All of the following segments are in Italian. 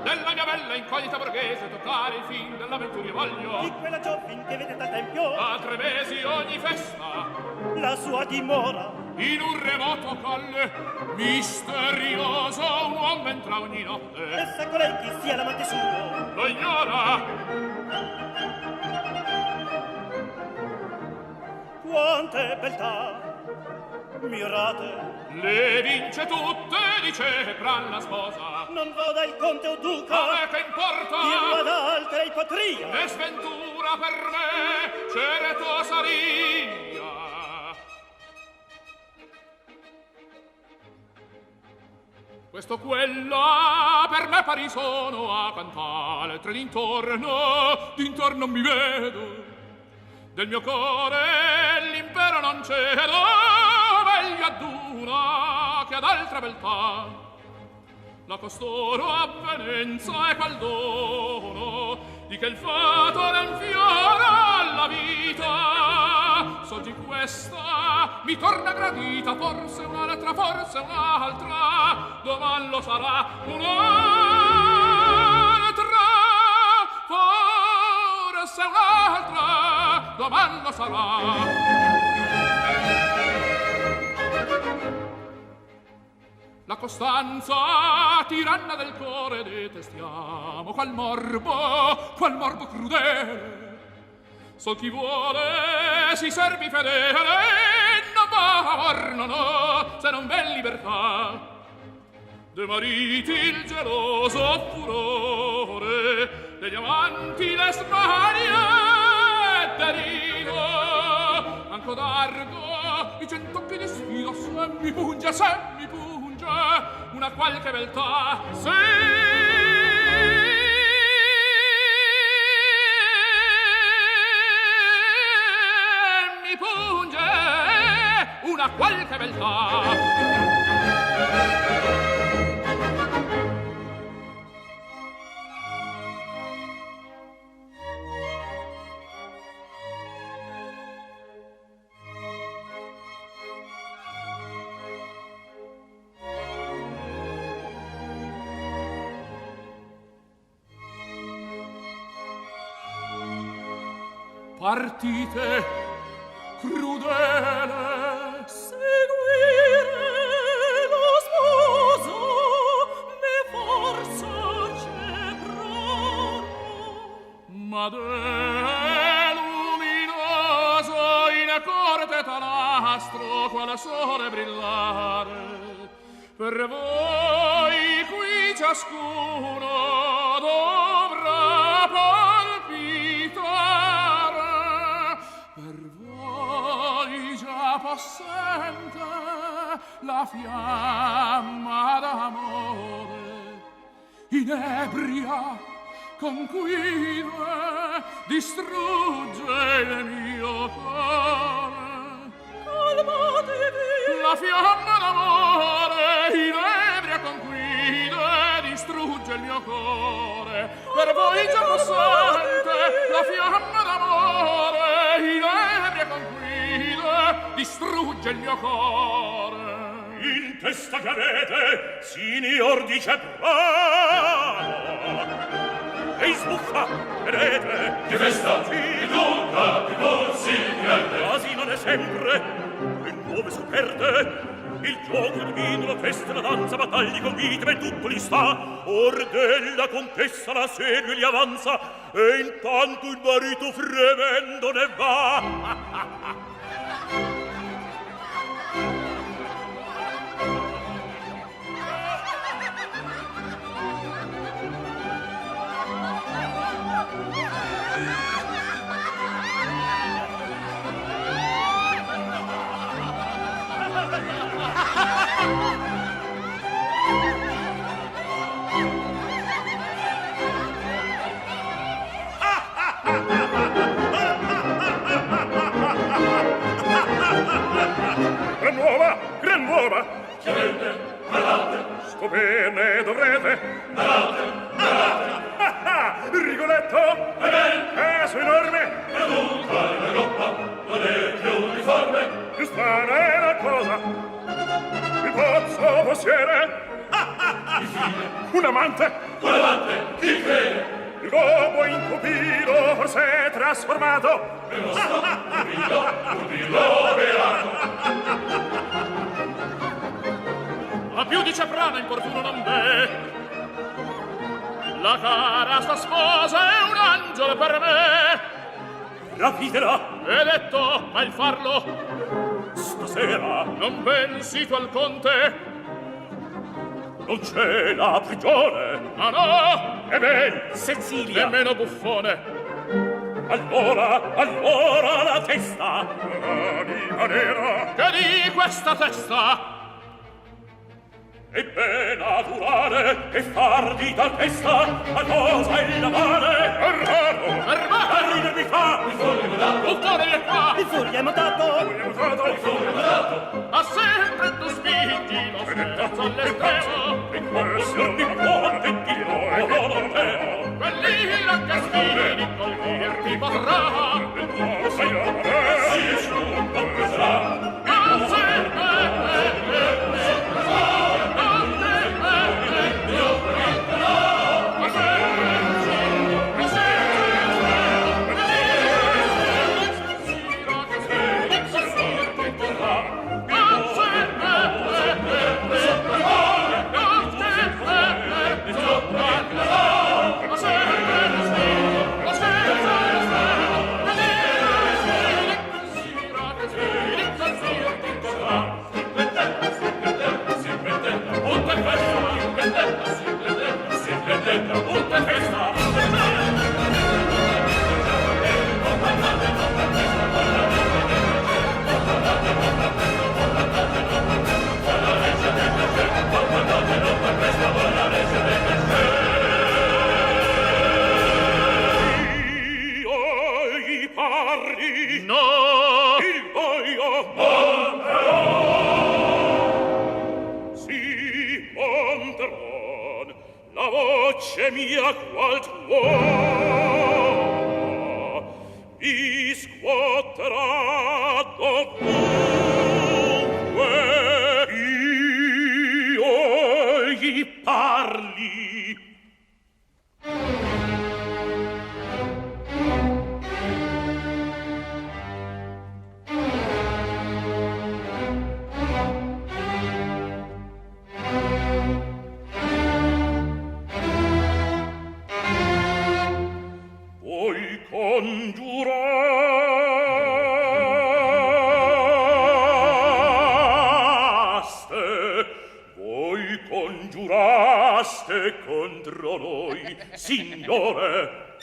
Della mia bella incognita borghese toccare il fin dell'avventura voglio. Di quella giovin che vedete al tempio, A 3 mesi ogni festa, la sua dimora. in un remoto colle misterioso un uomo entra ogni notte. E sa colei chi sia l'amante suo, Lo ignora, quante beltà mirate. le vince tutte, dice Bran la sposa. Non voda il conte o A duca, me che importa? dirlo ad altre il patria. È sventura per me, certo saria. Questo quella per me pari sono a cantare tre d'intorno mi vedo. Del mio core l'impero non cedo, meglio ad una che ad altra beltà. La costoro avvenenza e qual dono di che il fato ne infiora alla vita. So di questa mi torna gradita, forse un'altra, doman lo sarà un'altra, forse un'altra, doman lo sarà. La costanza tiranna del cuore detestiamo, qual morbo crudele. Sol chi vuole si servi fedele, non va amor, no, se non v'è libertà. De mariti il geloso furore, degli amanti le smanie derido. Anco d'argo i cent'occhi di sfido, se mi punge, una qualche beltà, se mi punge una qualche beltà. Partite crudele, Seguire lo sposo, ne forza c'è brano. ma de luminoso in corte talastro quale sole brillare. Per voi qui ciascuno dovrà palpitare, per voi già possente la fiamma d'amore, inebria conquive distrugge il mio cuore. Calmatevi, La fiamma d'amore inebria conquive distrugge il mio cuore. Per voi già possente la fiamma d'amore inebria conquive distrugge il mio cuore. in testa che avete, signor dice brano. Ehi sbuffa, vedete? Che festa, che duca, che corsi, che Quasi non è sempre, e nuove scoperte. Il gioco divino, la festa, la danza, battaglie, convite, ben tutto li sta. Or della contessa la segue li avanza, e intanto il marito fremendo ne va. chiaramente, guardate, Scoprirne dovrete. Rigoletto? Caso enorme? e dunque l'Europa non è più uniforme. Più strana è la cosa. Il pozzo possiede? Un amante? Un amante, chi crede? Il gobo incupido forse è trasformato. Per lo cupido beato. A più di Ceprana importuno non v'è. La cara sta sposa è un angelo per me. Rapitela È detto, ma il farlo stasera. non pensi tu al conte? Non c'è la prigione. Ah no, E ben, Cecilia. nemmeno buffone. Allora la testa. L'anima nera. Che di questa testa? È ben naturale e far di tal testa a cosa è la male. È raro. Fermate! A ridermi fa. Buffone è qua! Il furia mutato! Abbiamo dato. Ha sempre tu spingi lo scherzo all'estremo. E questo mi conte di noi non temo. Quell'ira che sfidi colpirti potrà. Non sai a me. Si asciutta questa, Non serve mia qual tuo vi scuoterà dovunque io gli parli. Congiuraste contro noi, signore,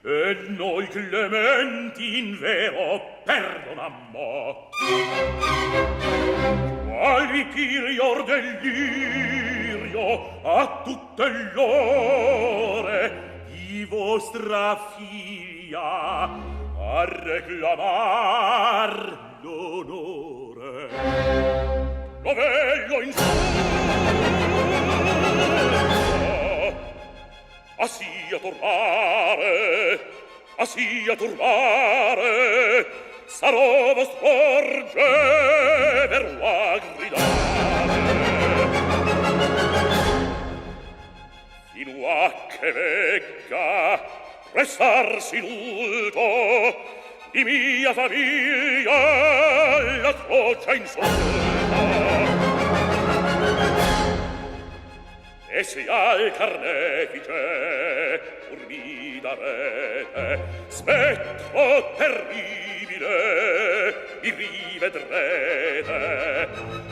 e noi clementi in vero perdonammo. Qual vi pirior delirio a tutte l'ore di vostra figlia a reclamar l'onore. Novello in su a sia turbare sarò vostro orge vero a gridare fino a che vegga restarsi l'ulto di mia famiglia la croce insulta e se al carnefice pur mi darete spettro terribile mi rivedrete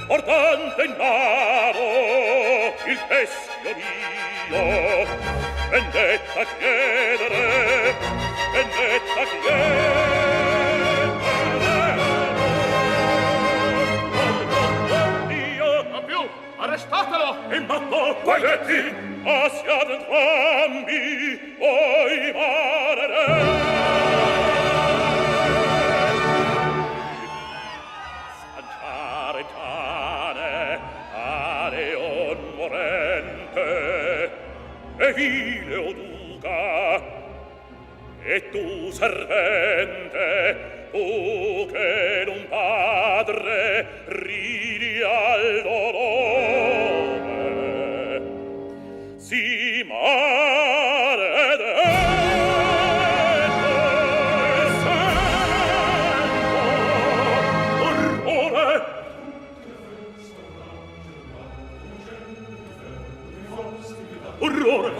portante in mano il teschio mio vendetta chiedere non più, arrestatelo! e matto guardetti a siate entrambi giunta. E tu, servente, tu che d'un padre ridi al dolore, si maledetto e sento orrore. Orrore!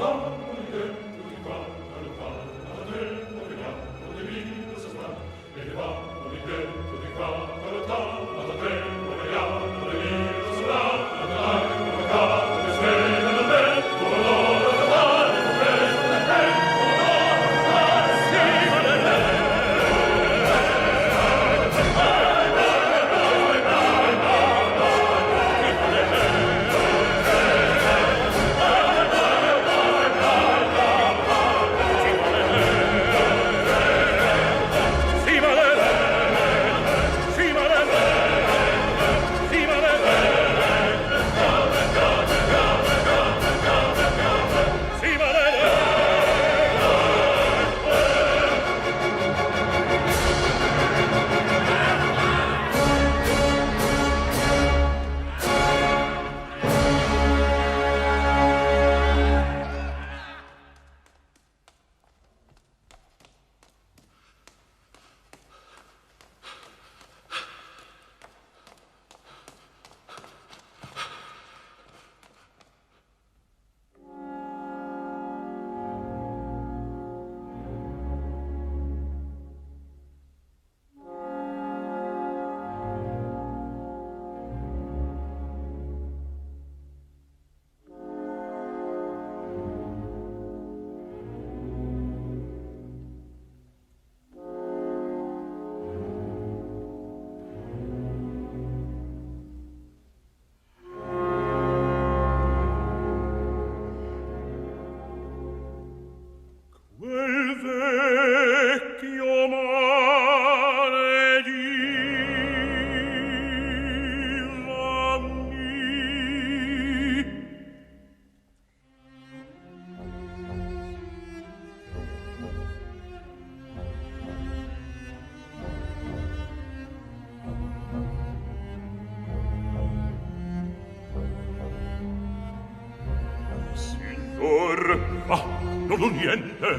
Non ho niente.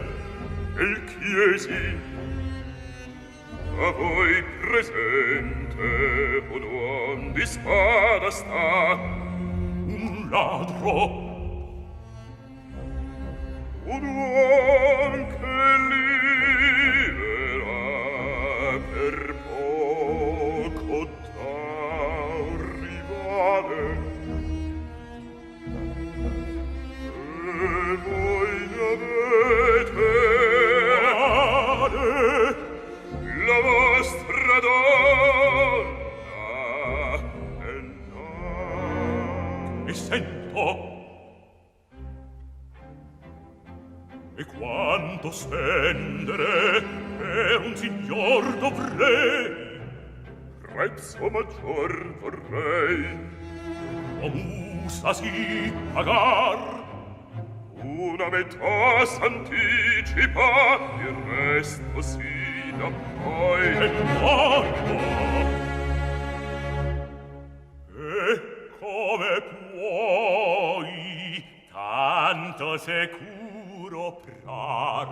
Il chiesi. A voi presente un uom di spada sta. Un ladro. Un uom che libera per poco da un rivale. E voi ne avete la vostra donna e no. Mi sento. E quanto spendere per un signor dovrei, prezzo maggior vorrei. O musa si pagar, una metà s'anticipa, il resto si dà poi. E morto! E come puoi tanto sicuro prar?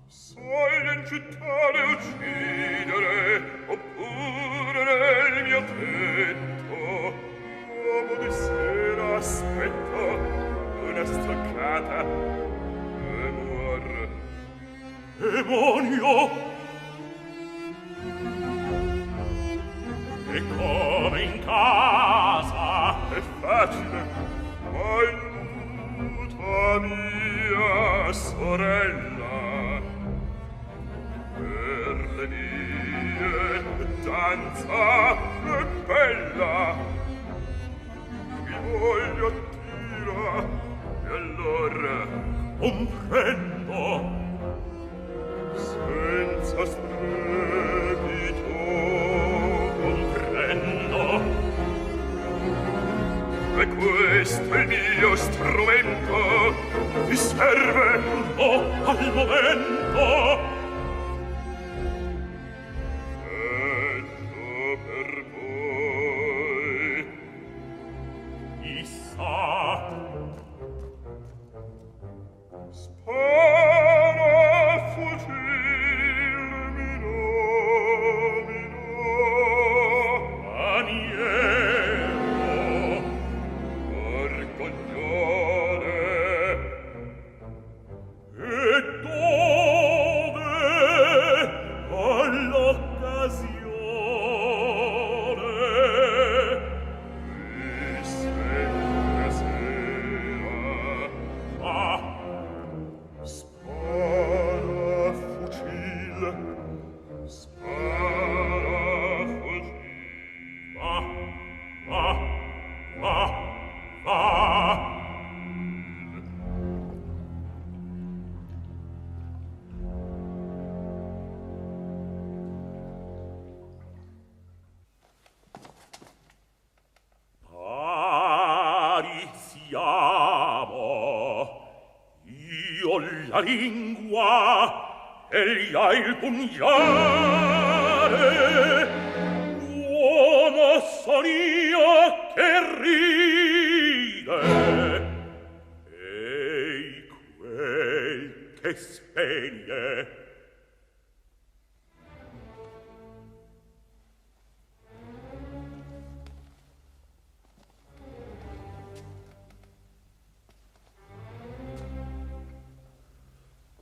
Sai in città le uccidere, oppure nel mio tetto l'uomo di sera aspetta una stoccata e muore. Demonio! E come in casa? È facile, ma aiuta mia sorella. Per le mie danza è bella. Mi voglio attira e allora comprendo senza strepito comprendo E questo è il mio strumento. Ti serve? No, al momento. Sento per voi. Chissà. Spara fucil maniero, vergognone. E dove? All'occasione. Qui sempre sera. Ah! Spara fucil, spara fucil. Va, va, va, va. Pari siamo. Io la lingua, egli ha il pugnale. L'uomo son io che ride, ei quel che spegne.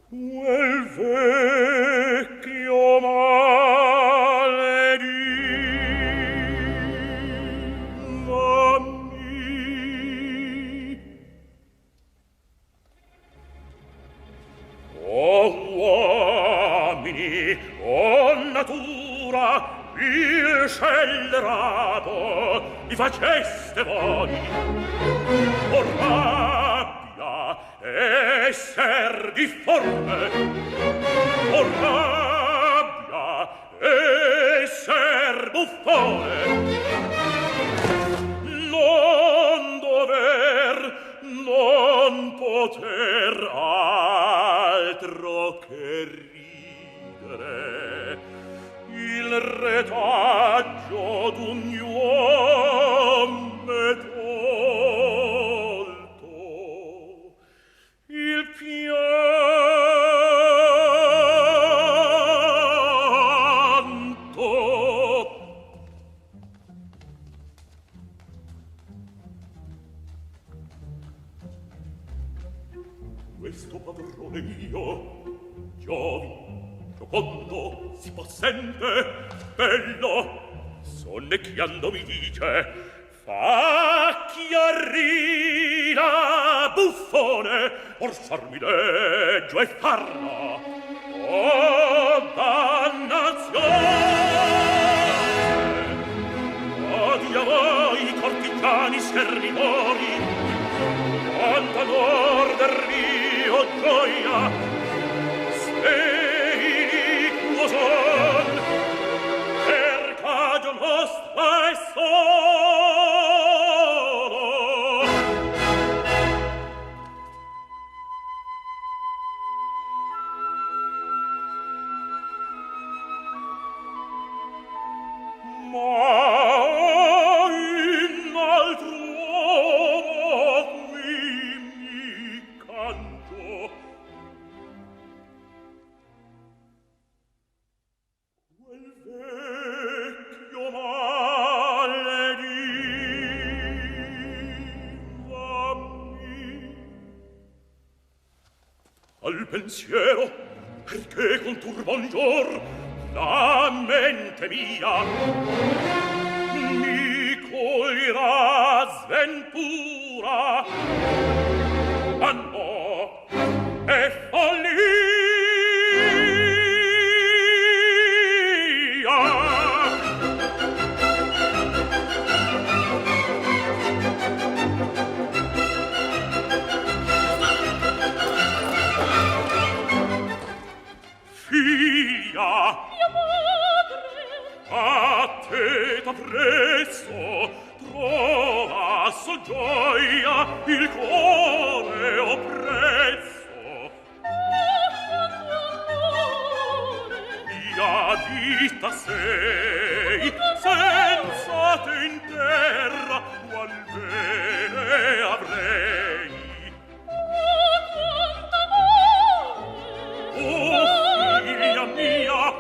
Quel vecchio male di mammi. O uomini, o natura, il scellerato vi faceste voi. O rabbia, esser difforme, o rabbia, esser buffone, non dover, non poter altro che ridere, il retaggio d'un uom è tolto, il pianto. Questo padrone mio, giocondo, si possente, bello, sonnecchiando mi dice: fa chiarina, buffone, orsarmi leggio e farla. Oh, dannazione! Odia voi, cortigiani servitori, quanta onor del Rio gioia, iniquo son, per cagio nostra e solo. Ma in altro uomo qui mi canto. Quel vecchio male di mammi. Al pensiero, perché conturba un giorno la mente mia, mi coglierà sventura. Ah no, è follia. Figlia, mia madre, a te t'appresso, trova sol gioia il cuore oppresso. Mia vita sei, senza te in terra, qual bene avrei. Oh, figlia mia,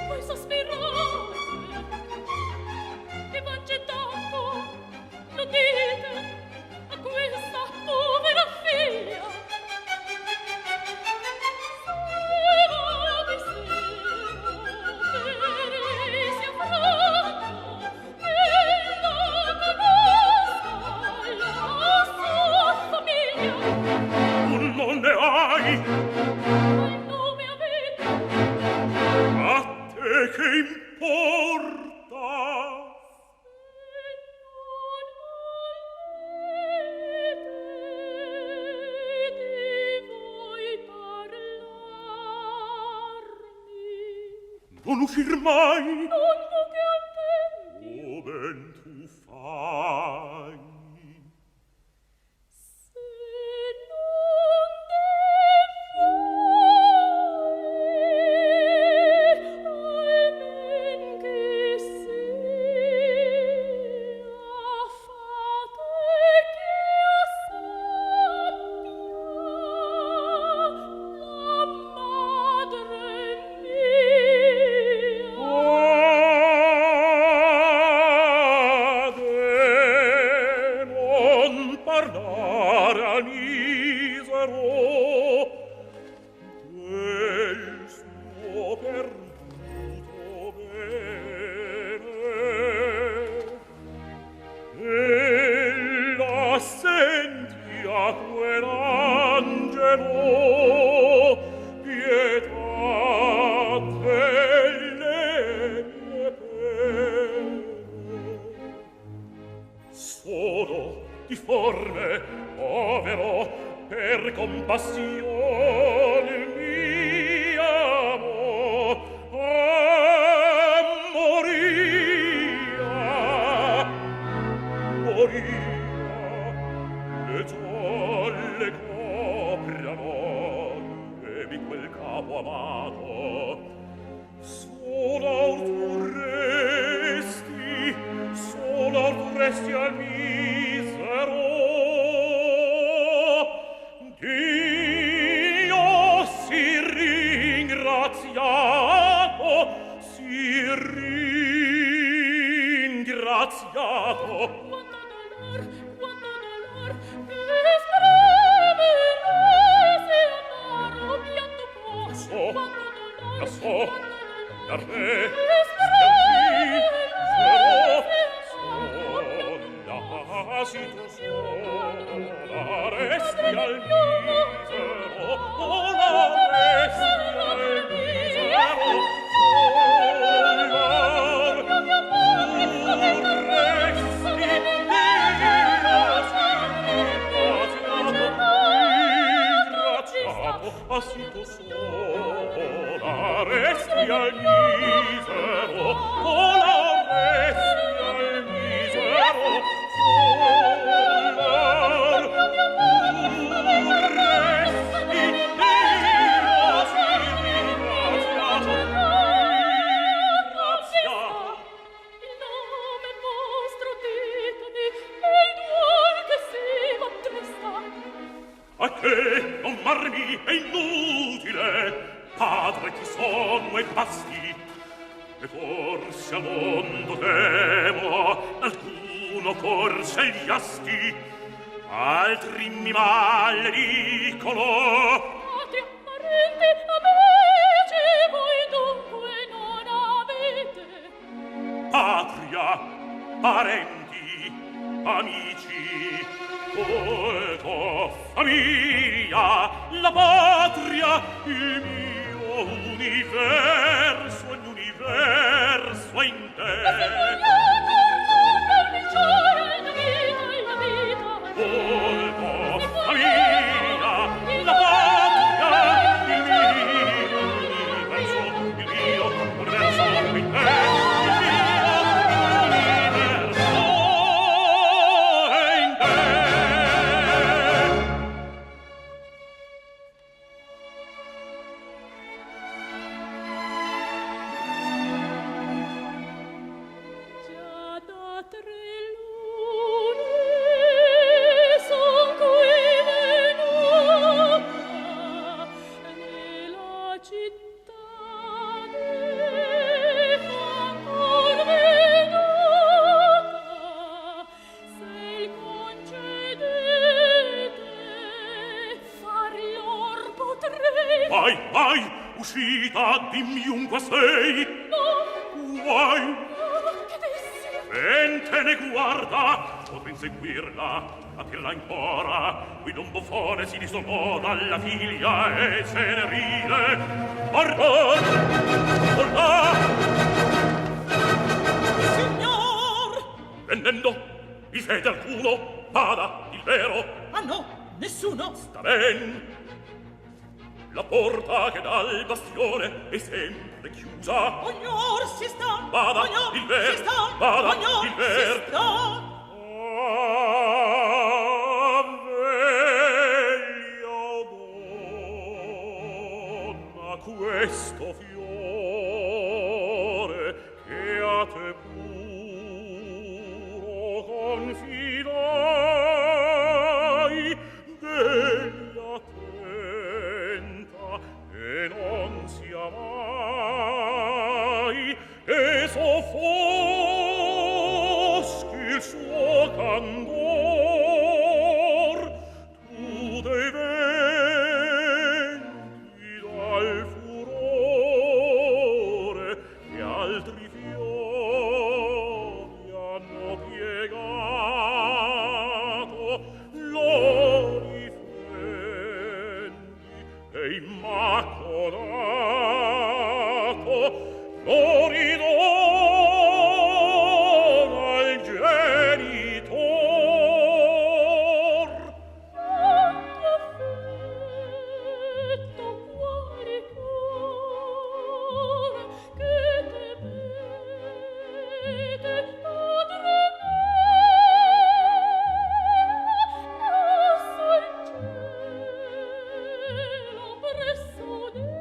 voi sospirate, che v'è troppo, lo dite a questa povera figlia. non ne hai, Qual nome avete? a te che importa? Non uscir mai, Non può che al tempi. oh ben tu fai. Se non devo almen che sia fate che sappia la madre mia. Non parlare al misero del suo perduto bene. Ella sentia quell'angelo pietà delle mie pene. Sono difforme, povero, per compassione mia moria, le zolle copriano e mi quel capo amato. Sola tu resti al misero. Dio si ringraziato. Quando dolor che esprime rese amaro pianto può. So, Quando la so, dolor la re, Asito sola, resti al misero, sola resti al misero, Asito sola, resti al misero, sola resti al misero, a che non marmi è inutile, padre chi sono e basti, e forse al mondo temo alcuno forse gli asti, altri mi maledicono. Patria, parenti, amici, voi dunque non avete. Patria, parenti, amici, colto, famiglia, la patria, il mio universo, l'universo in te. Colto, famiglia, la patria, il mio universo in te. Il mio universo mai, mai uscita, dimmi un qua sei. No. Guai. Che dissi? Mente ne guarda, potrò inseguirla, a dirla ancora. Qui d'un buffone si disollò dalla figlia e se ne ride. Pardon, là. Signor! Vendendo, vi fede alcuno? Vada, il vero. Ah no, nessuno. Sta ben. La porta che dal bastione è sempre chiusa. Ognor si sta. Vada, Ognor il ver. si sta. Vada, Ognor il ver. si sta. Questo fiore che a te puro confidai, degli attenta e non sia mai, e soffoschi il suo candor, tu dei venti dal che altri fiori hanno piegato, lo difendi e immacolato, lo ridona al genitor. Quanto affetto, quale cuore che te vede, padre mio, lasso il cielo presso Deo,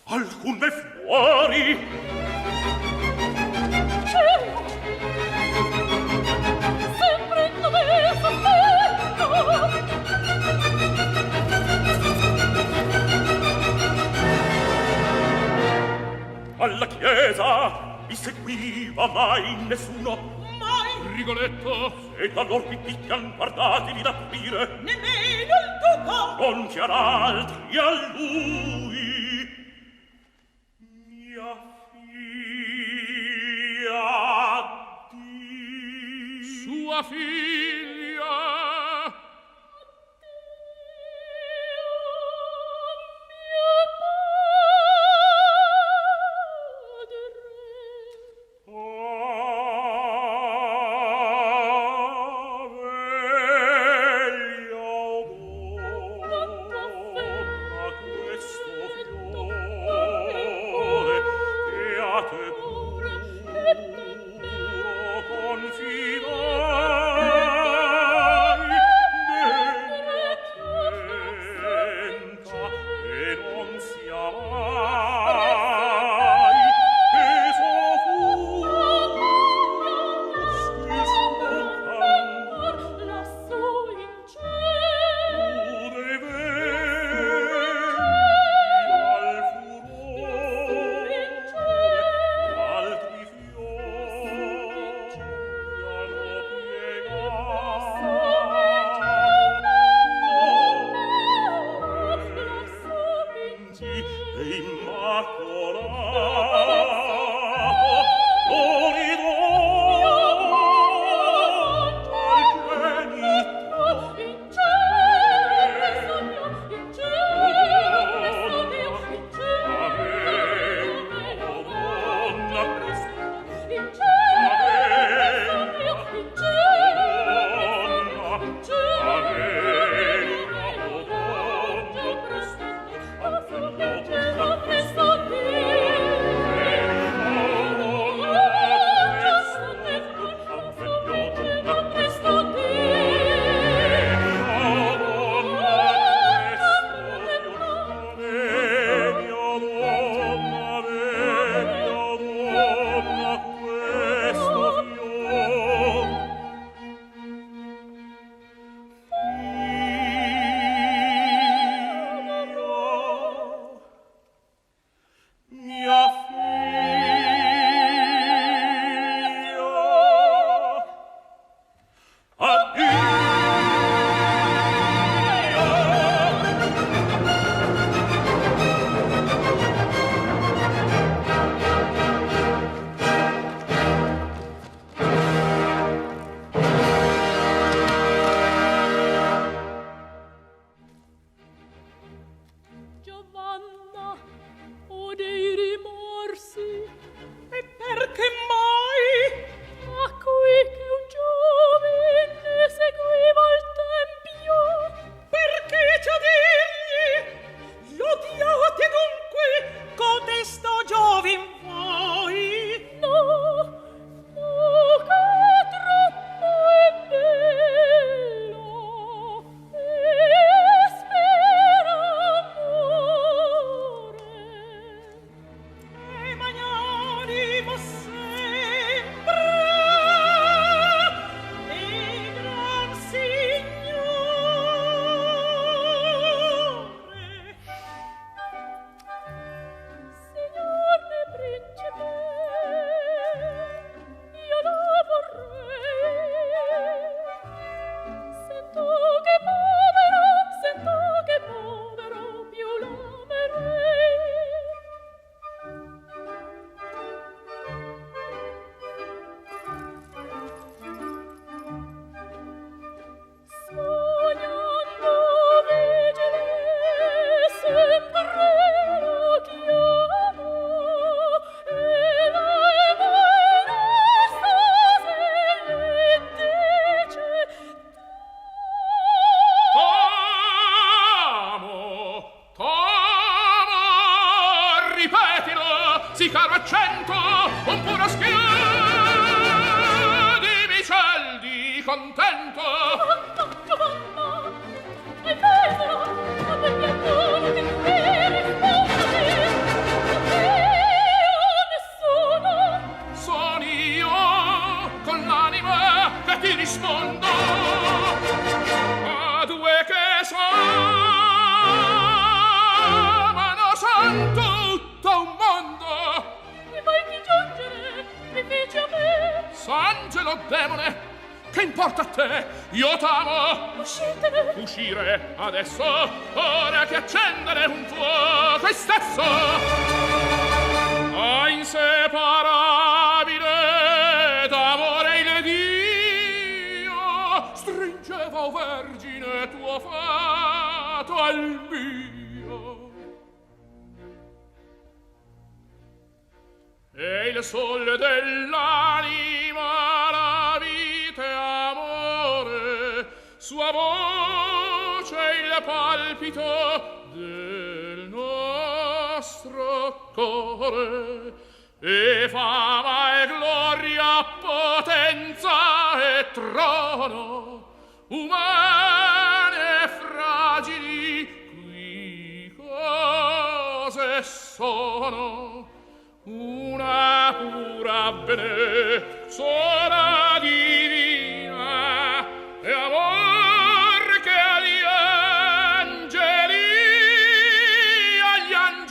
alcun me fuori. cielo, sempre dove sospetto. Alla chiesa mi seguiva mai nessuno. Mai, Rigoletto, E talor mi picchian guardateli d'aprire, nemmeno il duca. non chiar altri a lui. Mia figlia di sua figlia. Mai, e so fu sì caro accento, un puro schiù di micel di contento. Giovanna, è vero, a me piacciono che tu mi rispondi, nessuno. Son io con l'anima che ti rispondo, a due che amano son tutto un mondo. Mi vuoi di giungere, mi fece a me. S'angelo demone, che importa a te? Io t'amo. Uscitene. Uscire adesso, ora che accendere un fuoco stesso. Ah, inseparabile d'amore il Dio stringeva, o vergine, tuo fato al mio. E il sol dell'anima, la vita e amore, sua voce il palpito del nostro core, e fama e gloria, potenza e trono, umane e fragili qui cose sono. Una pura bene sola divina e amor che agli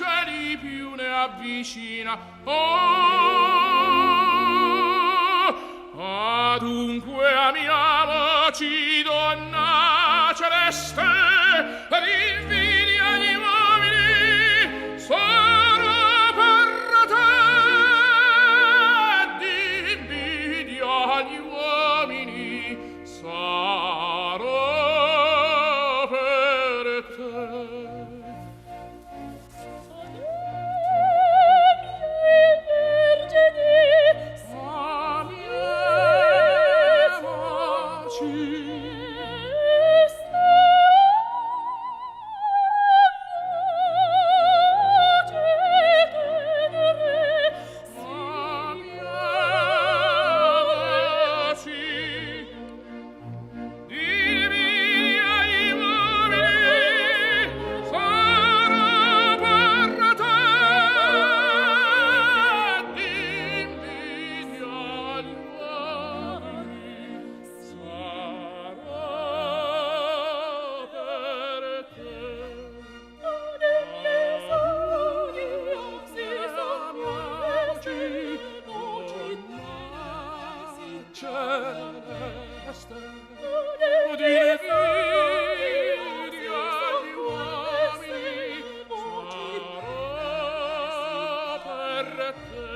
angeli più ne avvicina. Oh, adunque amiamoci, donna celeste, per invidia agli uomini solo per te, d'invidia agli uomini sarò per te. Ademi celeste di invidia agli uomini sarò per te.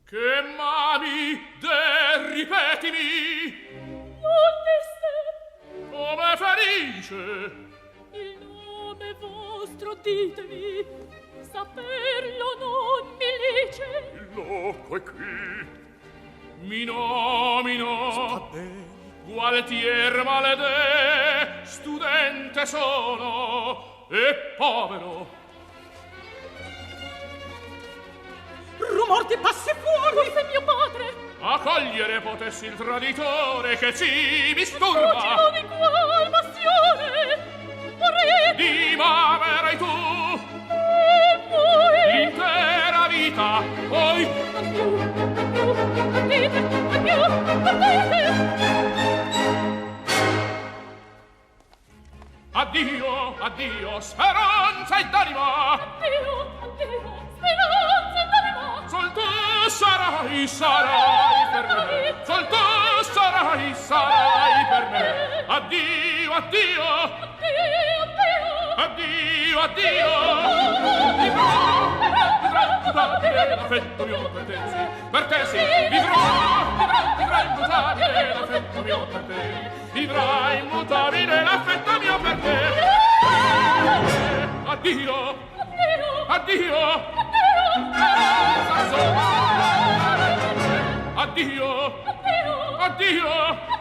Che mami, ripetimi, come felice, il nome vostro ditemi, saperlo non mi lice. Il loco è qui. mi nomino Gualtier Maledè, studente sono e povero. Rumor di passi fuori! Forse mio padre! A cogliere potessi il traditore che ci disturba. Fuggilo di qual passione! Morete! Dimamerai tu E voi! l'intera vita, poi Partite! Partite! addio, addio, speranza ed anima. Addio! Speranza e d'anima! Sol tu sarai per me. Sol tu sarai per me. Addio, addio. Addio, addio. Vivrai immutabile l'affetto mio per te, sì. Per te sì, vivrai immutabile l'affetto mio per te. Vivrai immutabile l'affetto mio per te. Addio. Addio. Addio. Addio. Speranza sola. Addio. Addio. Addio. Addio.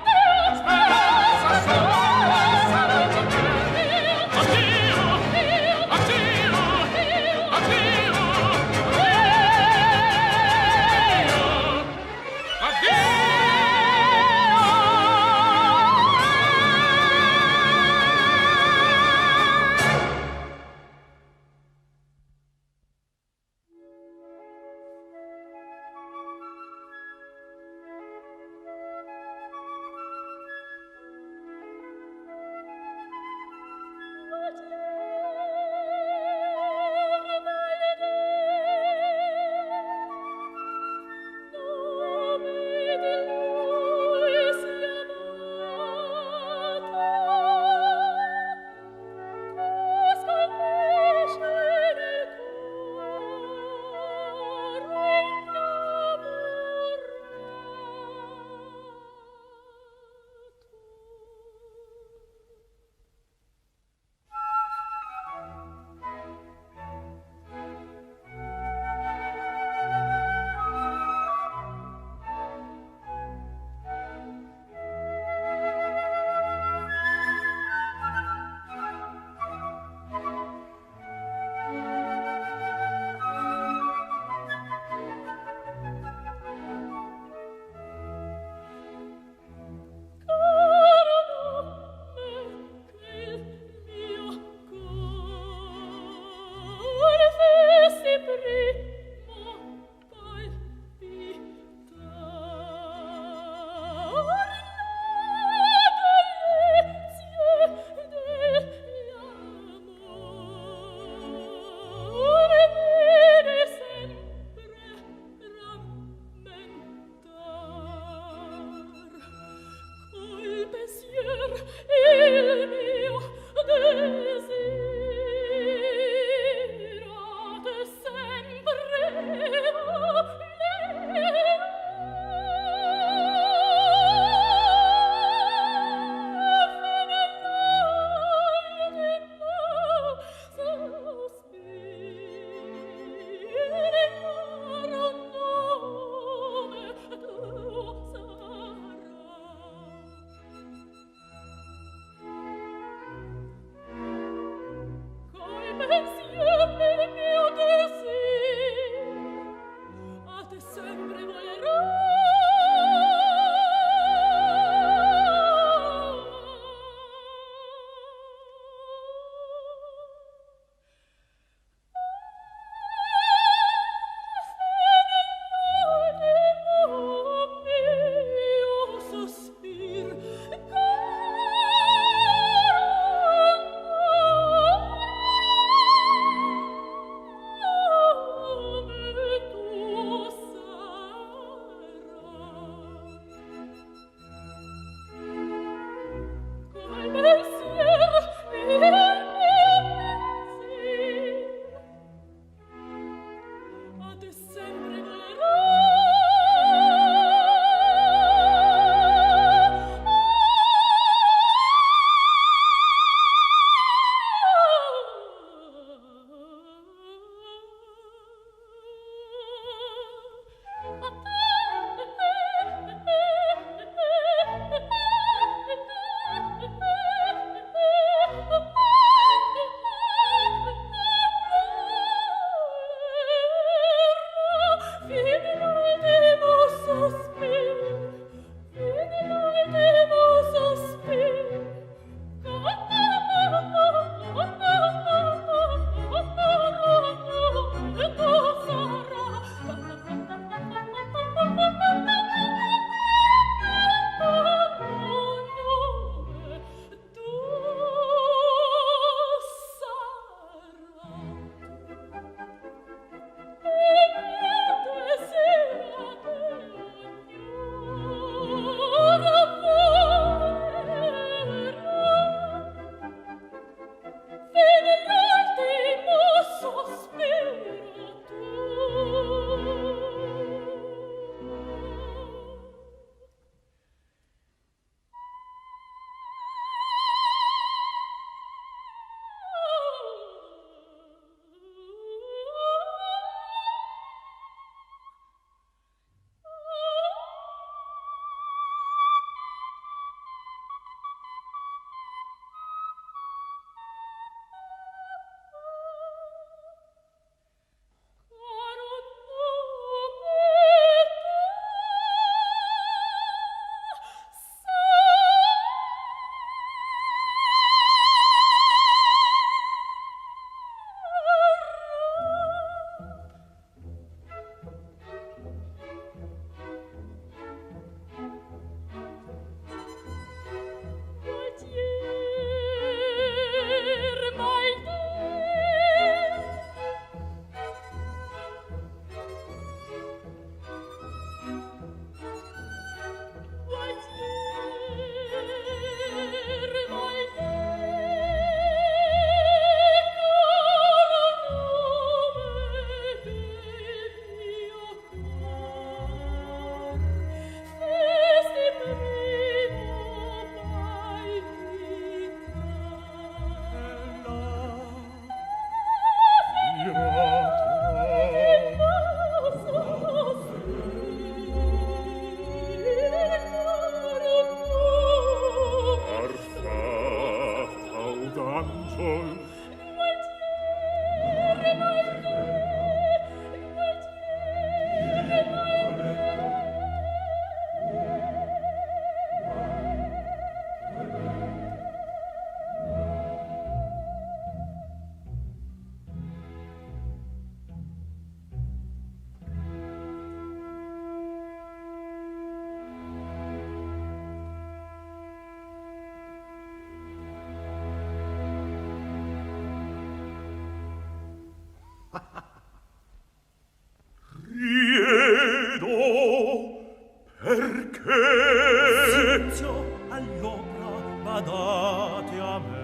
date a me.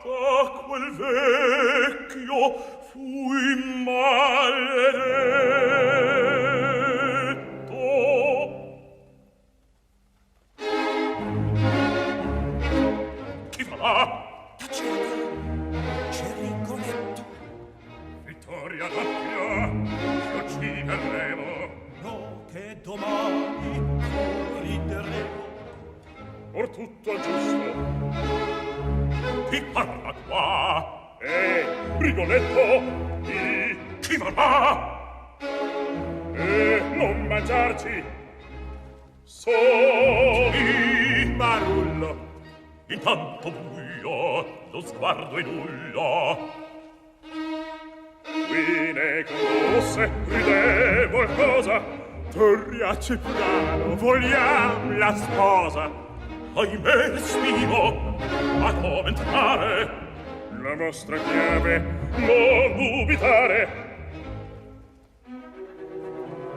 Da quel vecchio fui maledetto. Chi va là? Tacete, c'è Rigoletto. Vittoria doppia, ci uccideremo. No, che domani rideremo. Or tutto giusto. Chi parla qua? Rigoletto, chi va là? Non mangiarci. Soli marullo. Intanto buio, lo sguardo è nullo. Qui ne condusse, ride qualcosa. Torriaci piano, vogliam la sposa. Ahimè, spino, ma come entrare? La vostra chiave, non dubitare.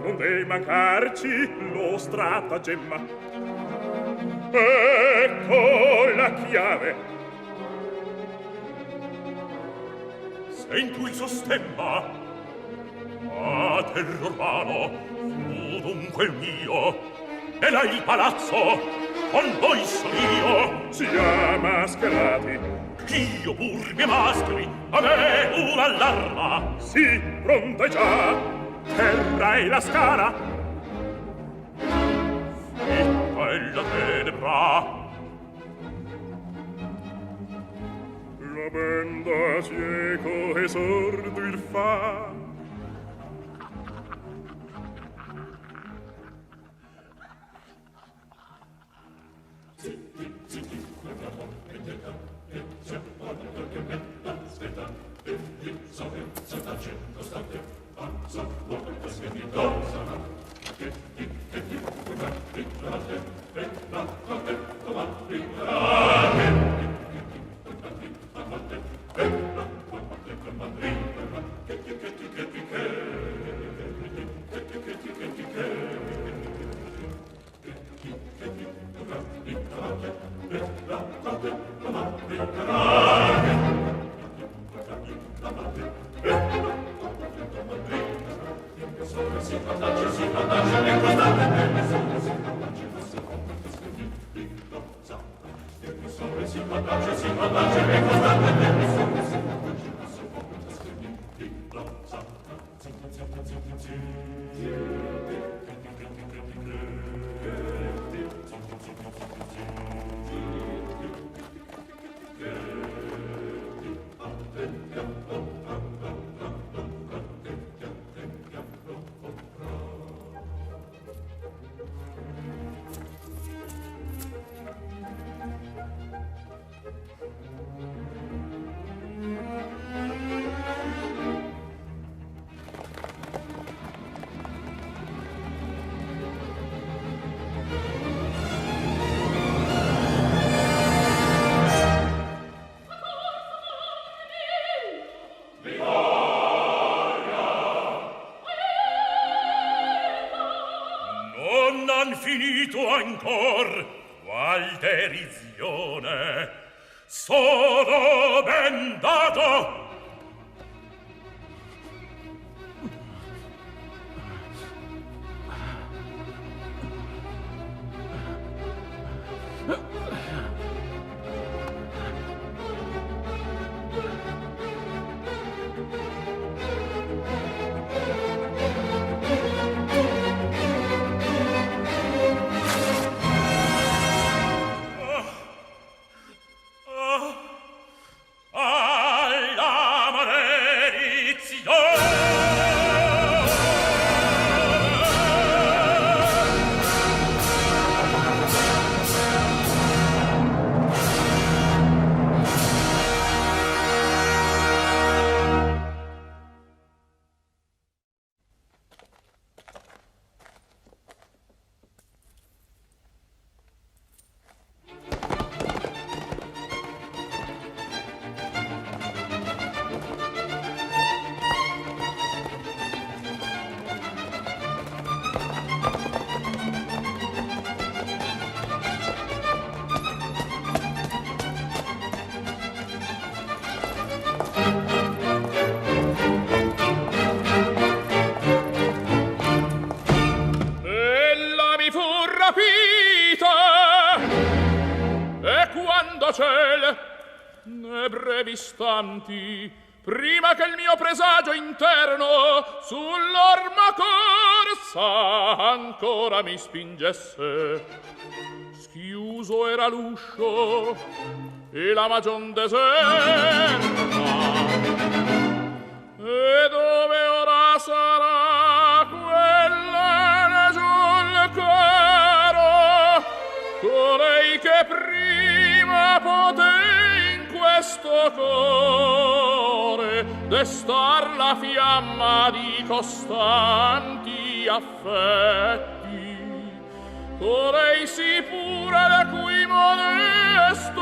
Non dei mancarci lo stratagemma. Ecco la chiave. Sento il sostemma. A terror vano fu dunque il mio. E là il palazzo con voi sono io. Sia mascherati, io pur mi mascheri, a me un'allarma. Sì, pronta è già, terra e la scala. Fitta è la tenebra. La benda cieco e sordo il fa. Ancor qual derizione sono ben dato. mondo ciel, ne brevi istanti, prima che il mio presagio interno sull'orma corsa ancora mi spingesse. Schiuso era l'uscio e la magion deserta, e dove ora sarà quella giul caro, colei che prima poté in questo core destar la fiamma di costanti affetti, colei sì pure da cui modesto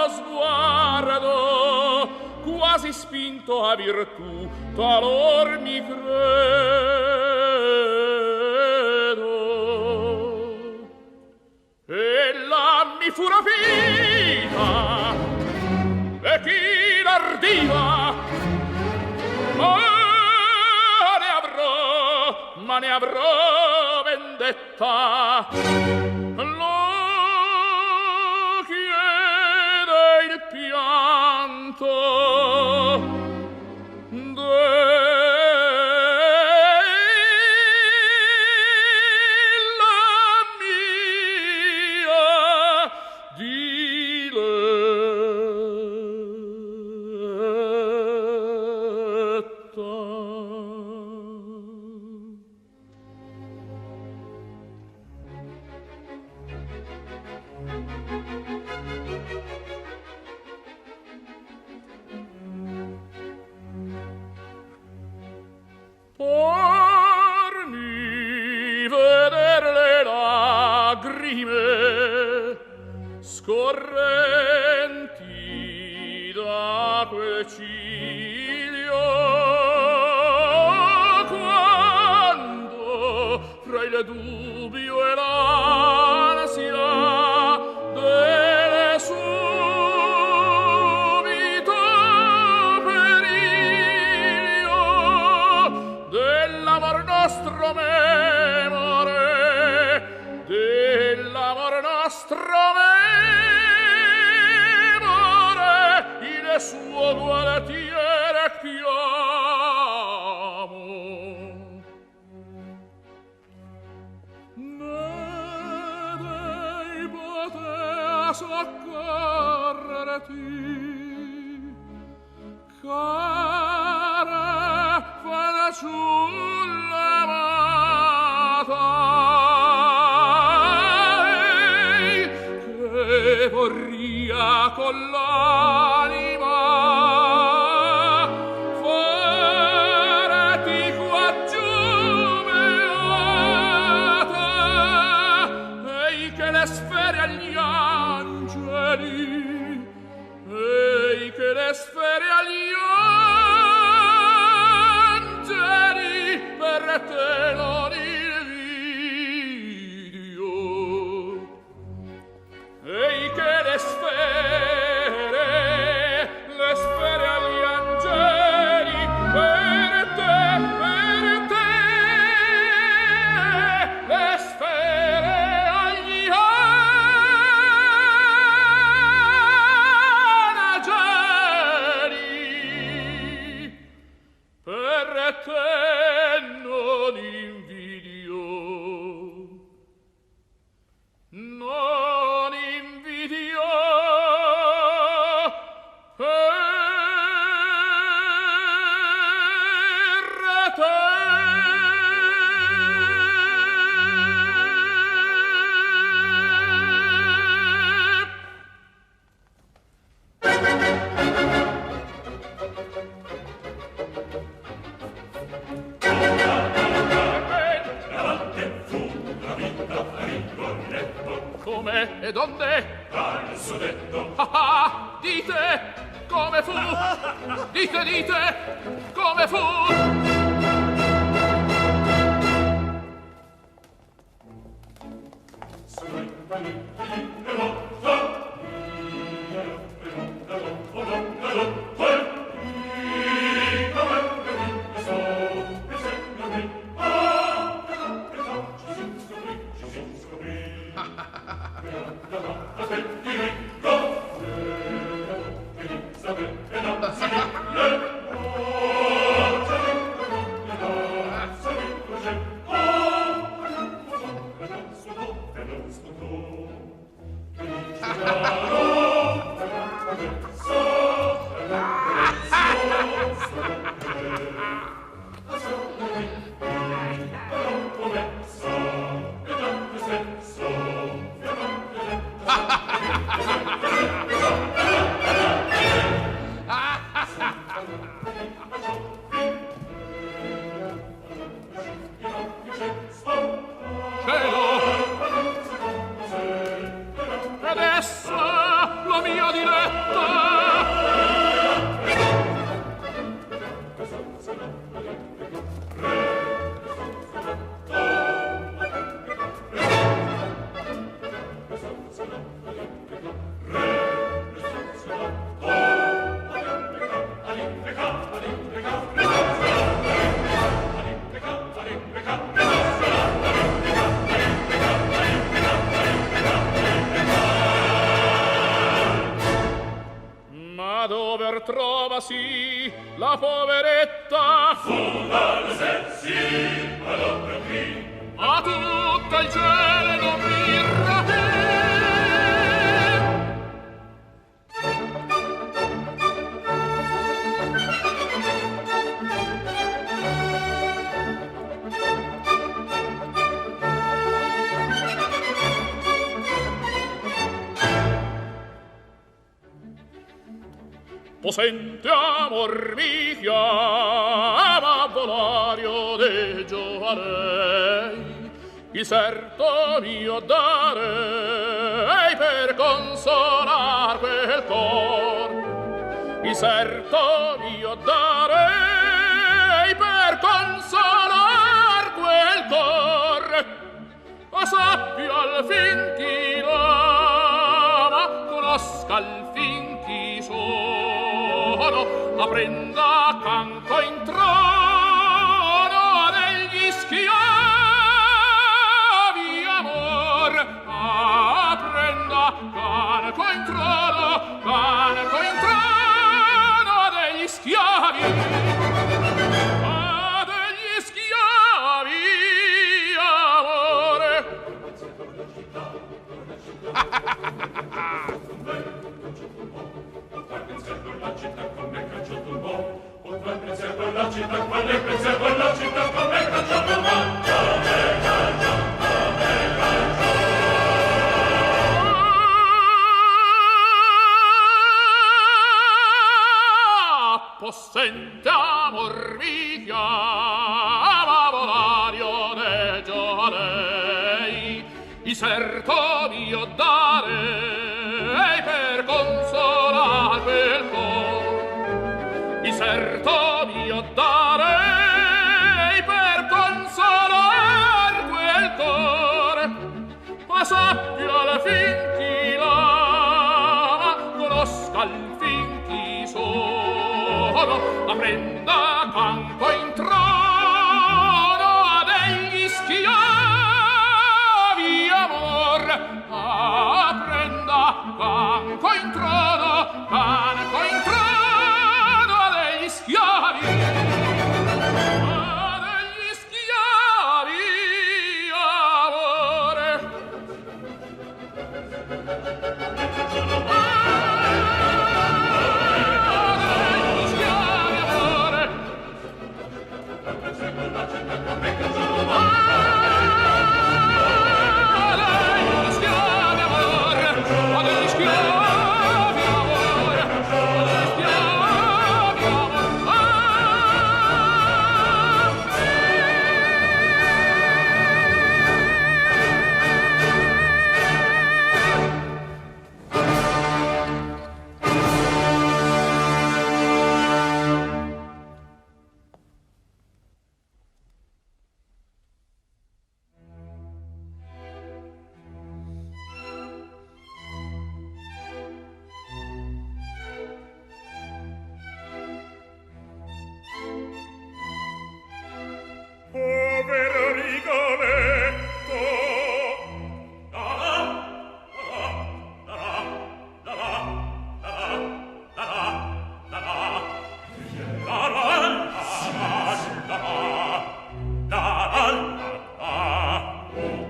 sguardo, quasi spinto a virtù, talor mi credo. Ella mi fu rapita, e chi l'ardiva, ma ne avrò vendetta. Lo chiede il pianto della mia diletta. Pormi veder le lagrime scorrenti da quel ciglio, quando fra il dubbio e l'ansia delle subito periglio dell'amor nostro memore, dell'amor nostro memore, il suo guardiere chiamo. Ne dei potea soccorrerti, cara fanciulla amata, che vorria con l'anima farti qua giù beata, ei che le sfere agli angeli, ei che le sfere agli angeli per te non invidio, ei che le sfere agli angeli per te, le sfere agli angeli per te non invidio, non invidio per te. Come e donde? Dal suddetto. Ah ah, dite come fu? Dite come fu? essa la mia diletta. Ma dover trovasi la poveretta Sulla sì, all'opera qui. a tutto il cielo non mirra Possente amor mi chiama Volario de giovanei, il serto mio darei per consolar quel cor. Il serto mio darei per consolar quel cor. Ma sappi al fin chi l'ama, conosca al fin chi sono, apprenda canco in trono degli schiavi amor, apprenda canco in trono degli schiavi, degli schiavi amore. La città, quale pensiero la città, come cacciato Possente amor mi chiama Volario de giovanei, il serto mio darei per consolar quel cor. Il serto mio darei per consolar quel cor. Ma sappia al fin chi l'ama, conosca al fin chi sono, apprenda canco in trono degli schiavi amor, apprenda canco in trono degli schiavi, degli schiavi amore. Povero Rigoletto,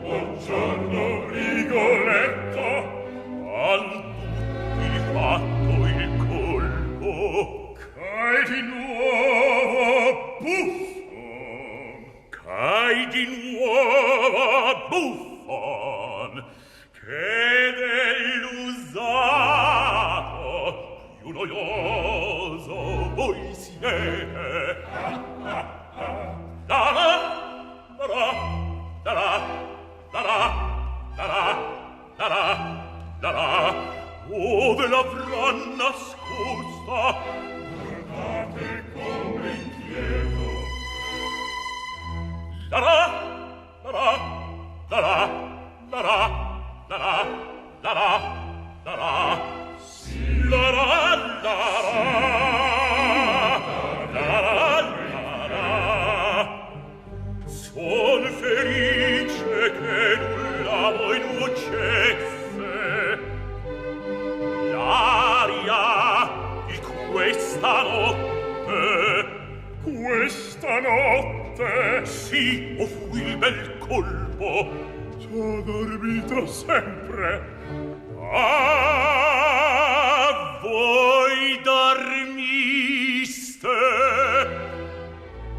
buongiorno Rigoletto, han tutti fatto il colpo, c'hai di nuovo buffon, c'hai di nuovo buffon, che dell'usato più noioso voi siete. Da-da, da-da, da-da, da-da, da-da, da-da, da-da, ove l'avran nascosta. Guardate come inquieto. La-ra, la-ra, la-ra, la-ra, la-ra, la-ra, la-ra. Sì. La-ra, la-ra, la-ra, la-ra. Son felice che nulla voi nuocesse. L'aria di questa notte, questa notte, sì, o fu il bel colpo, s'ho dormito sempre. Ah, voi dormiste,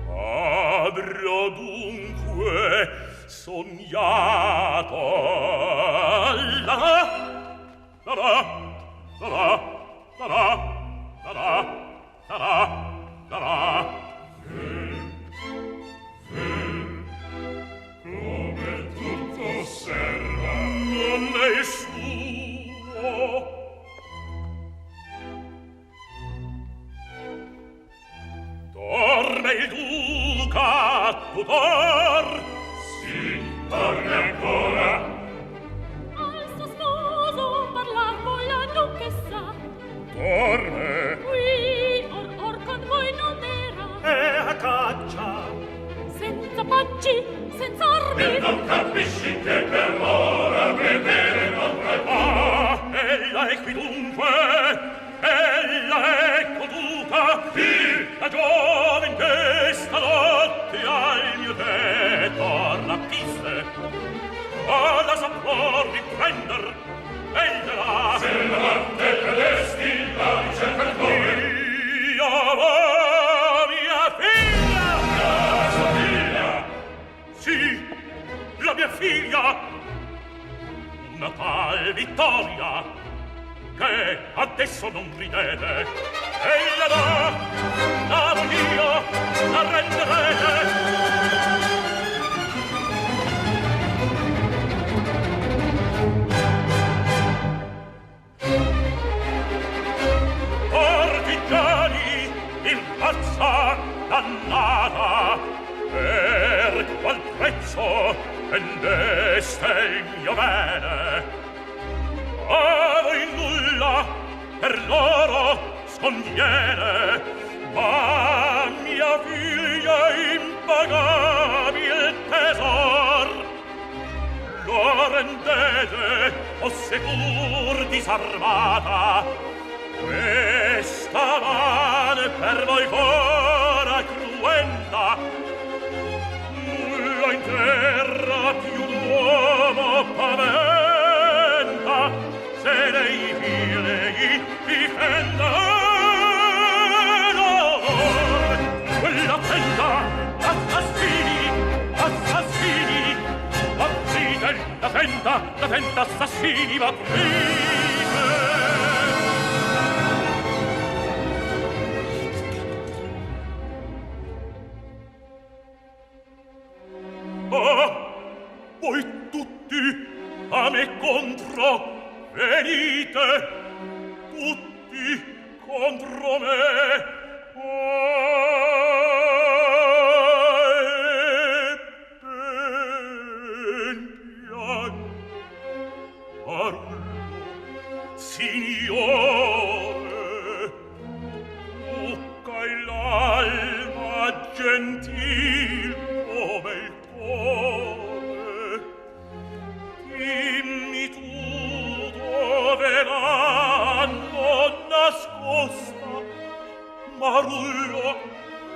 avrò dunque sognato. La-la, la-la, la-la, la-la, la-la, la-la, la-la. Come tutto serva. Non è suo. Dorme il duca, Tudor? Sì, dorme ancora. Al suo sposo parlar voi la duchessa. Dorme. Qui or con voi non era. È a caccia. Senza pacci, senza armi. E non capisci che per l'ora vedere non Ah, ella è qui dunque, ella ecco duca, la giovin che stanotte al mio tetto rapisse, alla saprò riprender, ella là. Se la notte cadesti, la ricerca altrove. Io mia figlia! La sua figlia. Sì, la mia figlia! Una tal vittoria che adesso non ridete, ella là, la voglio, la renderete. Partigiani, in razza dannata, per qual prezzo vendeste il mio bene? A voi nulla per loro sconviene, ma mia figlia impagabil tesor lo rendete o secur disarmata. Questa man per voi fora cruenta, nulla in terra più d'uomo paventa, se lei figli difenda. Quella tenda, assassini, assassini, aprite la tenda, assassini, aprite. Ah, voi tutti a me contro venite, tutti contro me. Ben pianto, Marullo, signore, tucca l'alma gentil come il cuore. Dimmi tu dove l'hanno nascosta, Marullo,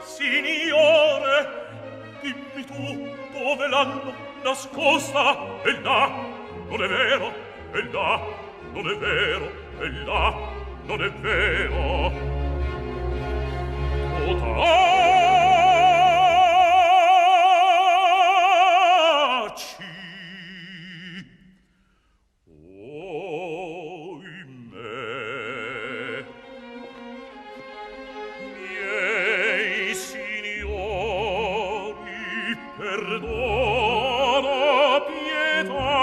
signore. Dimmi tu dove l'hanno nascosta. E là, non è vero, e là, non è vero, e là, non è vero. Taci, oimè, miei signori, perdono, pietate,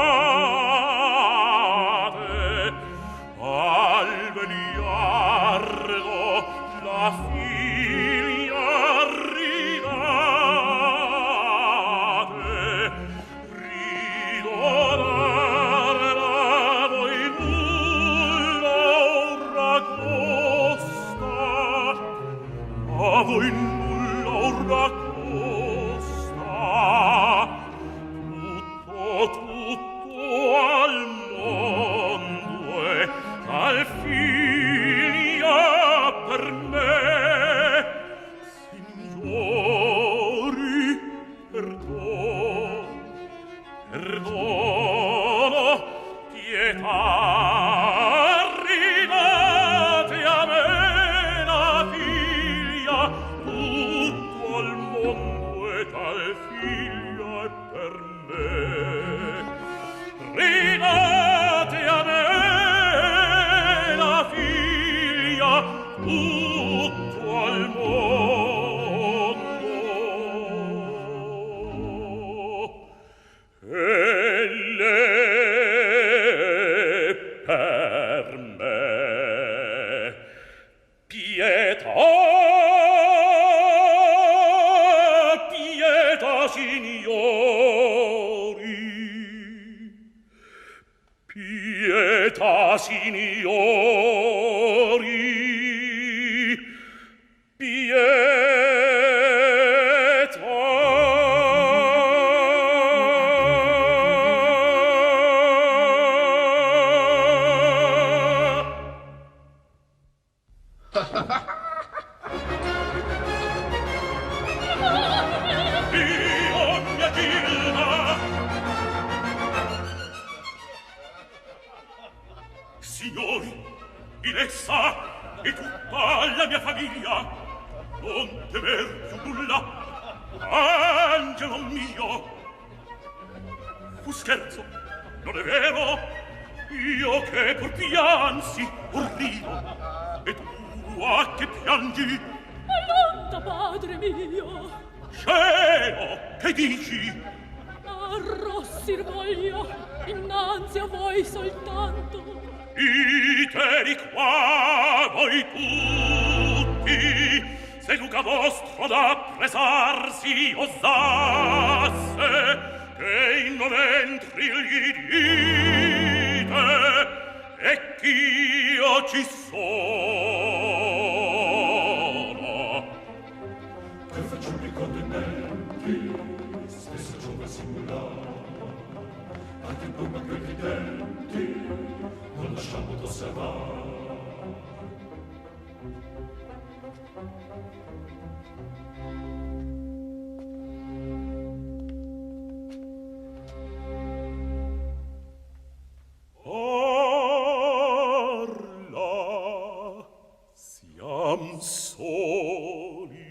a voi nulla ora costa, tutto al mondo e al figlio per me. Signori, perdono, pietà, ridate a me la figlia, tutto al mondo e tal figlia è per me. Ridate a me la figlia, tutto al mondo e lei per me. Pietà, pietà, signori, pietà, signori, Dio, mia Gilda! Signori, in essa e tutta la mia famiglia, non temer più nulla, angelo mio. Fu scherzo, non è vero? Io che pur piansi, pur rido, e tu a che piangi? Allonta, padre mio! Cielo, che dici? Arrossir voglio innanzi a voi soltanto. Iteri qua voi tutti, se Luca vostro da presarsi osasse, che in noventri gli dite e ch'io ci sono. Che fanciulli contendenti, stessa giova singular, anche come quei ridenti, non lasciamo d'osservar. Orla, siam soli.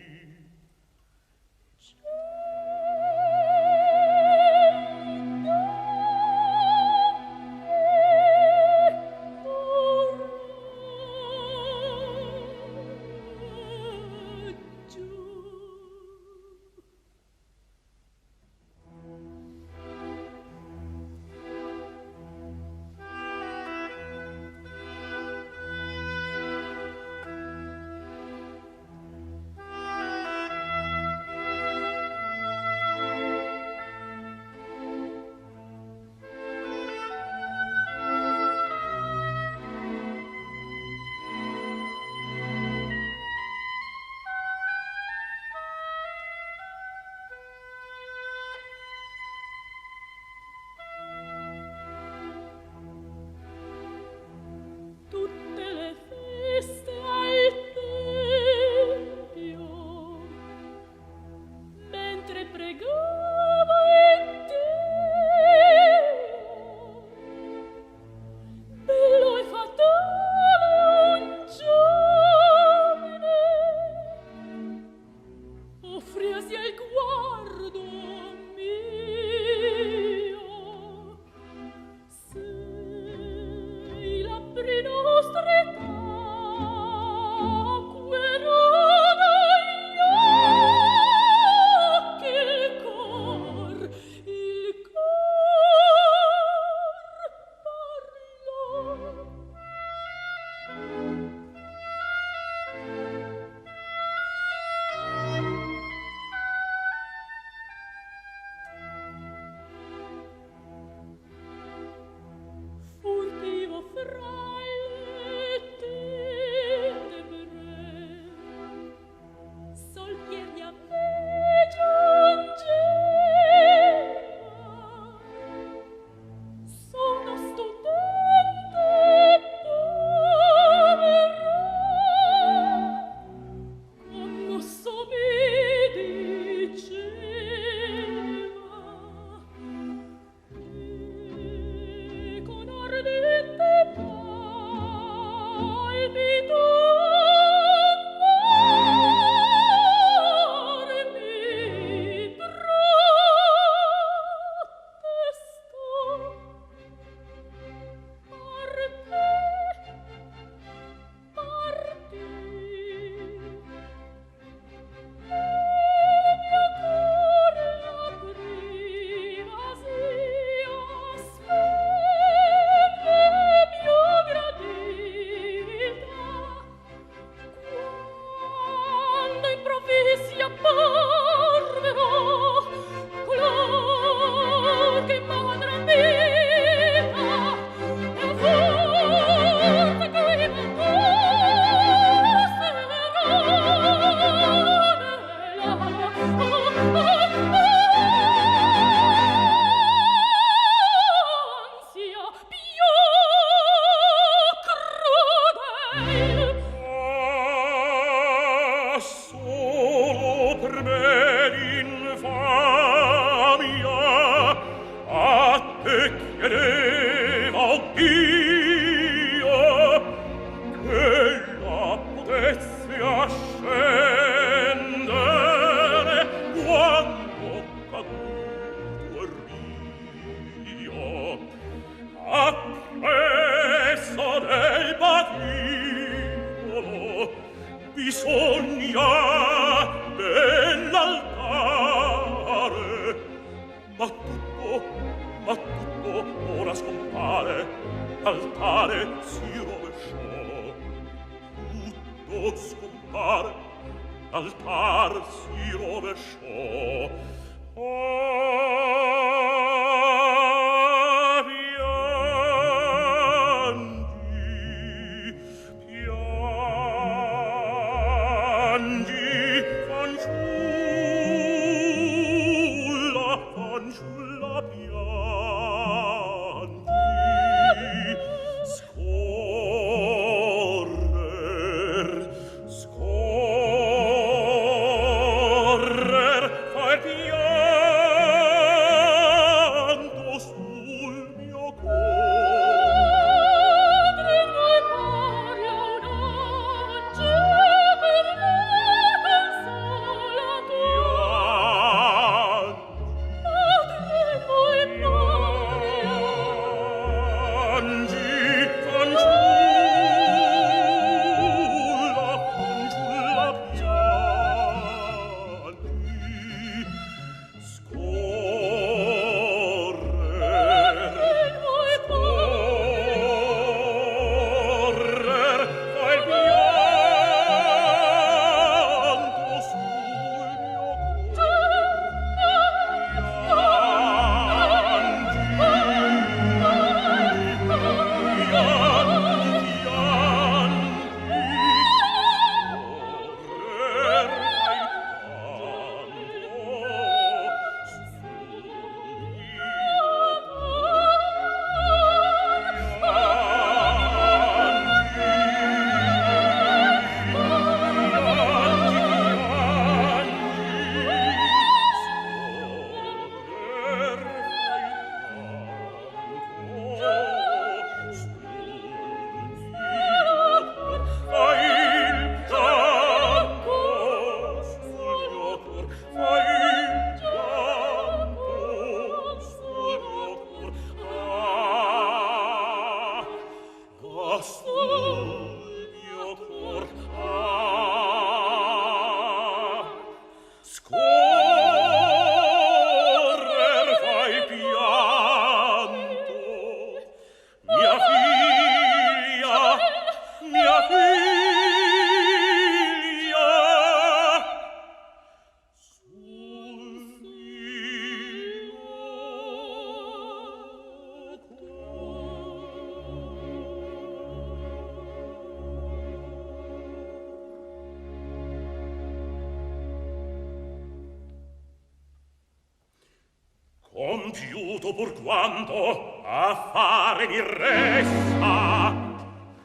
compiuto pur quanto a fare mi resta,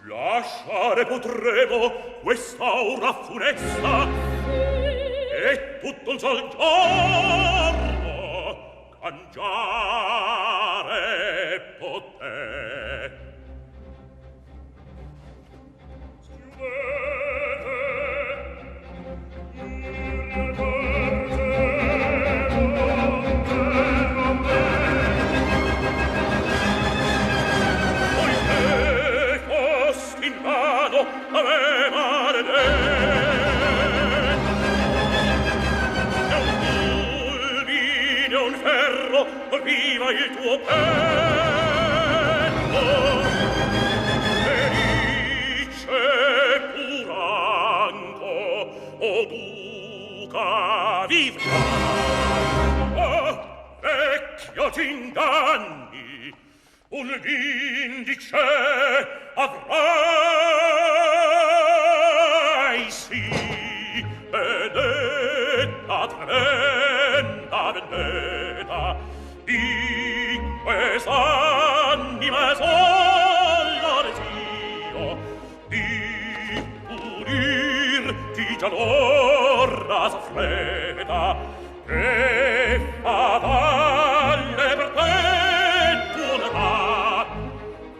lasciare potremo quest'aura funesta e tutto il sol giorno cangiare poté. mano a me maledetto. E un fulmine, un ferro, colpiva il tuo petto. Felice puranco, o duca vivra. Oh, vecchio t'inganni, un vindice avrai, sì, vendetta, tremenda vendetta, di quest'anima solo desio, di punirti già l'ora soffreta, che fatale per te tuonerà,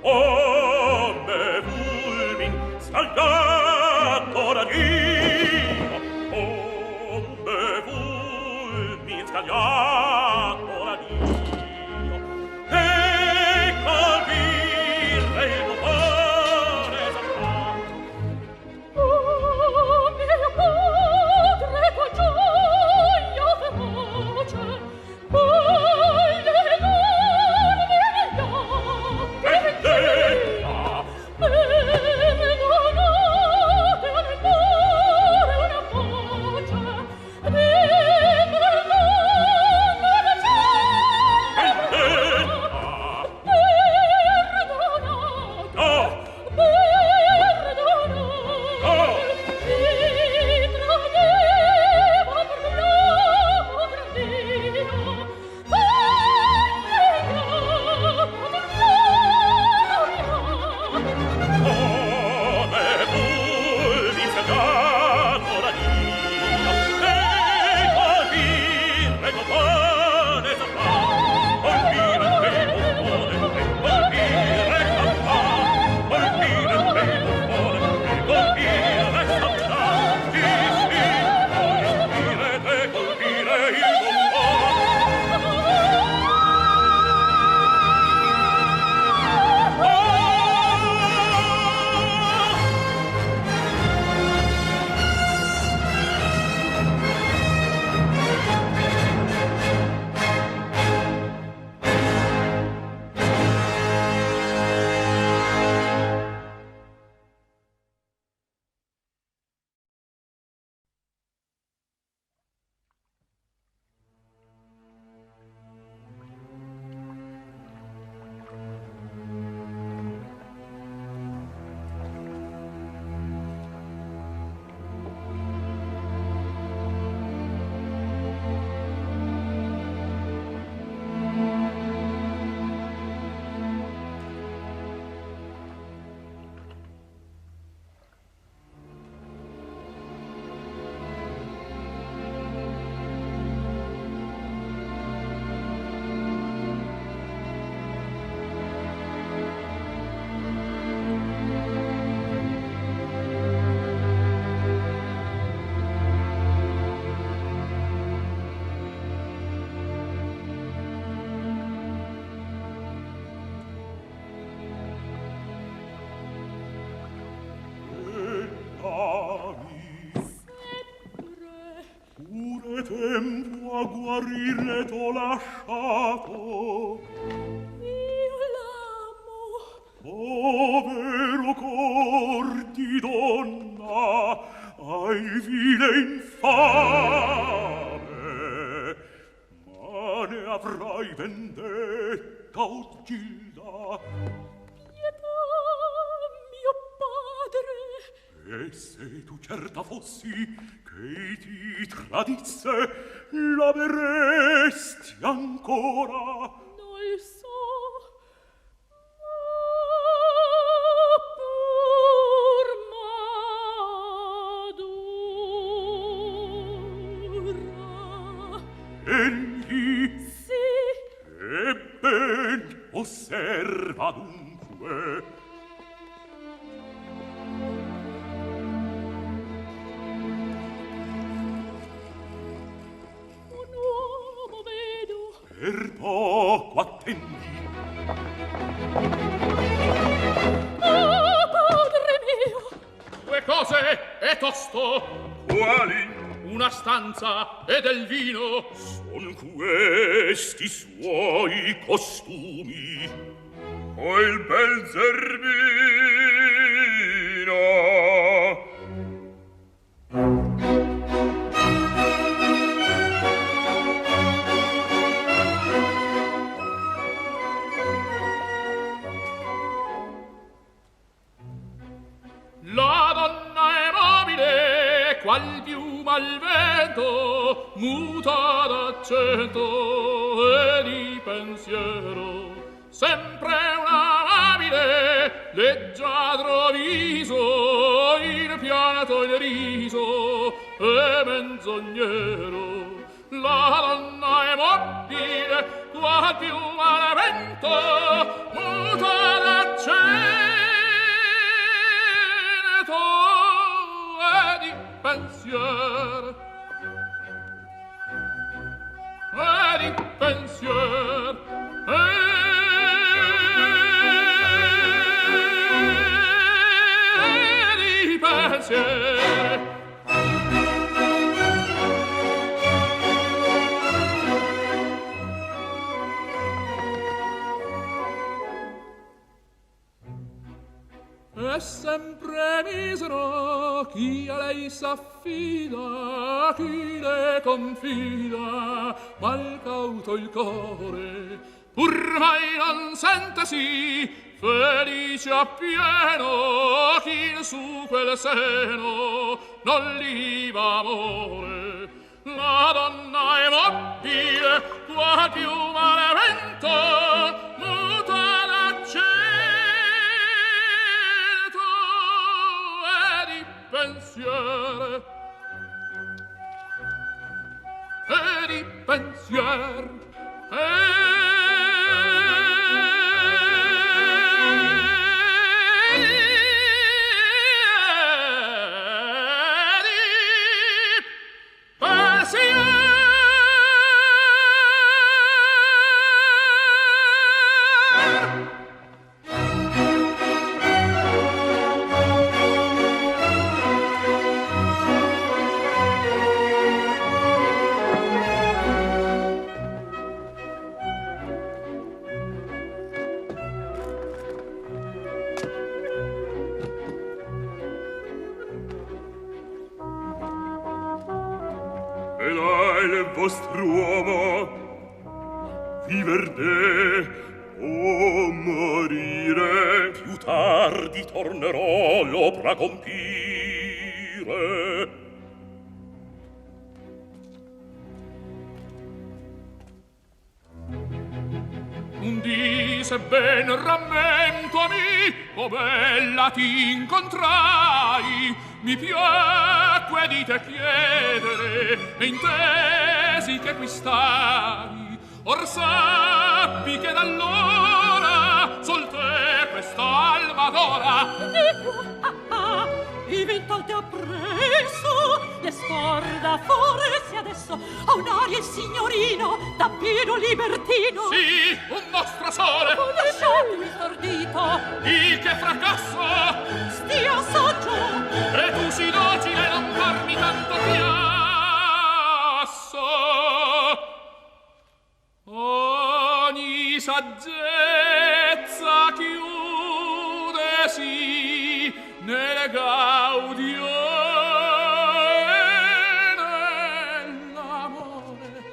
come fulmin scagliato da Dio, come fulmin scagliato da Dio, e colpire il cuore saprà. Oh, mio padre, con gioia feroce, voglio Vendetta! perdonate al cuore una voce, tempo a guarire t'ho lasciato. Io l'amo. Povero cor di donna, ai vile infame, ma ne avrai vendetta, o Gilda? Pietà, mio padre. E se tu certa fossi che ti tradisse, l'ameresti ancora? Non so. Egli? Sì. E ben osserva dunque. Un uomo vedo. Per poco attendi. Ah, padre mio. cose e tosto. Quali? Una stanza e del vino. Son questi suoi costumi. O il bel Zerbino. La donna è mobile, qual piuma al vento, muta d'accento e di pensiero. Sempre un amabile, leggiadro viso, in pianto il riso e menzognero. La donna è mobile, qual piuma al vento, muta d'accento e di pensier e di pensier e di pensier. È sempre misero chi a lei s'affida, chi le confida, mal cauto il core, pur mai non sentesi felice appieno chi in su quel seno non li va amore. La donna è mobile, qual piuma al vento, muta d'accento e di pensier e di pensier vostr'uomo viver de o morire. Più tardi tornerò l'opera compire. Un dì se ben rammentomi, o bella ti incontrai, mi piacque di te chiedere, e intesi che qui stai. Or sappi che d'allora sol te quest'alma d'ora ivi tolte appresso le scorda forse adesso a un'aria il signorino da pieno libertino. Sì, un mostro sole conoscetemi stordito il che fracasso stia saggio e tu si docile non farmi tanto chiasso. Ogni saggezza chiudesi nelle gaudio e nell'amore.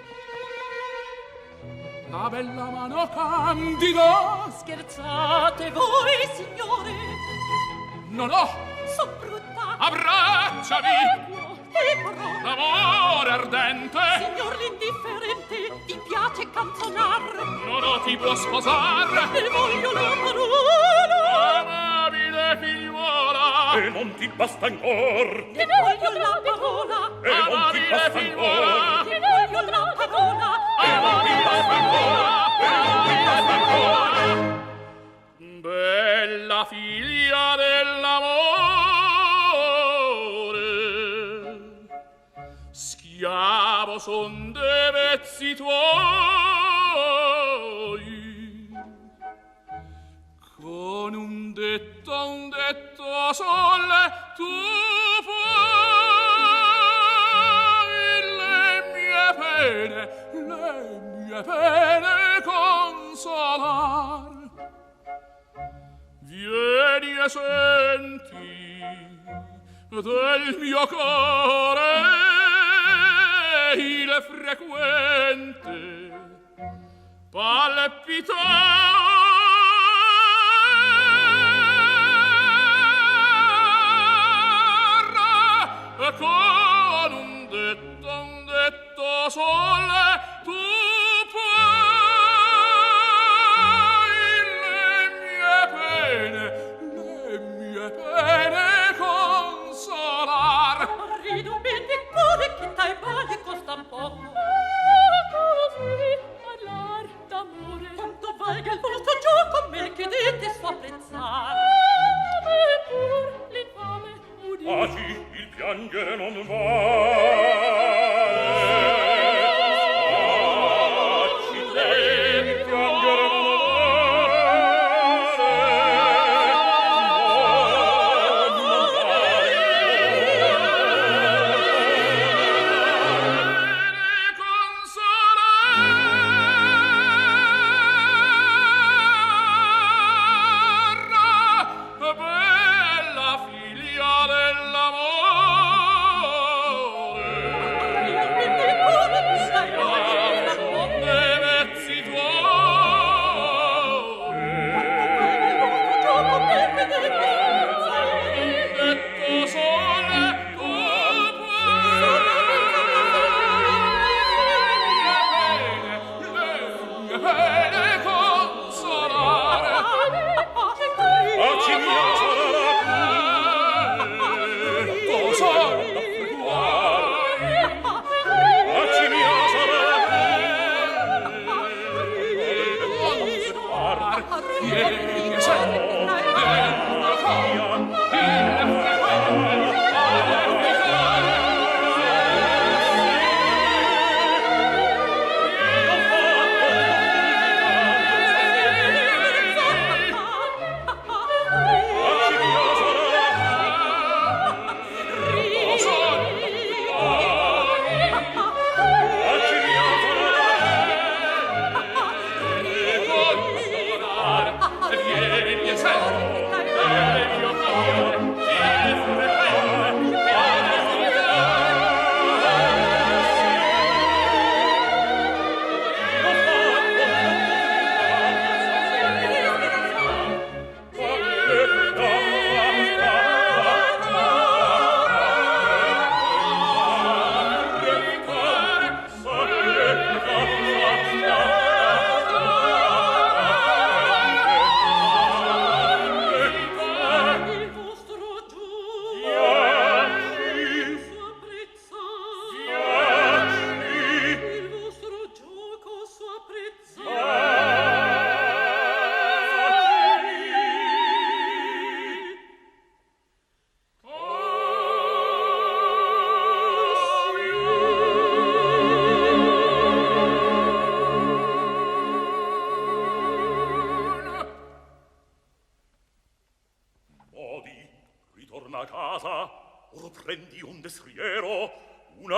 La bella mano candida. Scherzate voi, signore? Non ho. So brutta. Abbracciami. Amore ardente. Signor l'indifferente, ti piace canzonar? Non ti può sposar. E voglio la parola. Amabile figliuola. E non ti basta ancor. E voglio la parola. E non ti basta ancor. E voglio la parola. E non ti basta ancor. E non ti basta ancor. Bella figlia dell'amore, schiavo son de vezzi tuoi, con un detto sole tu mie pene consolar. Vieni e senti del mio core il frequente palpitar con un detto sole tu puoi le mie pene consolar. Ridubiti pure che tai male costa poco. Così parlar d'amore. Quanto valga il vostro gioco, me che dite so apprezzar. Pur l'infame udì. Ah sì, il piangere non va.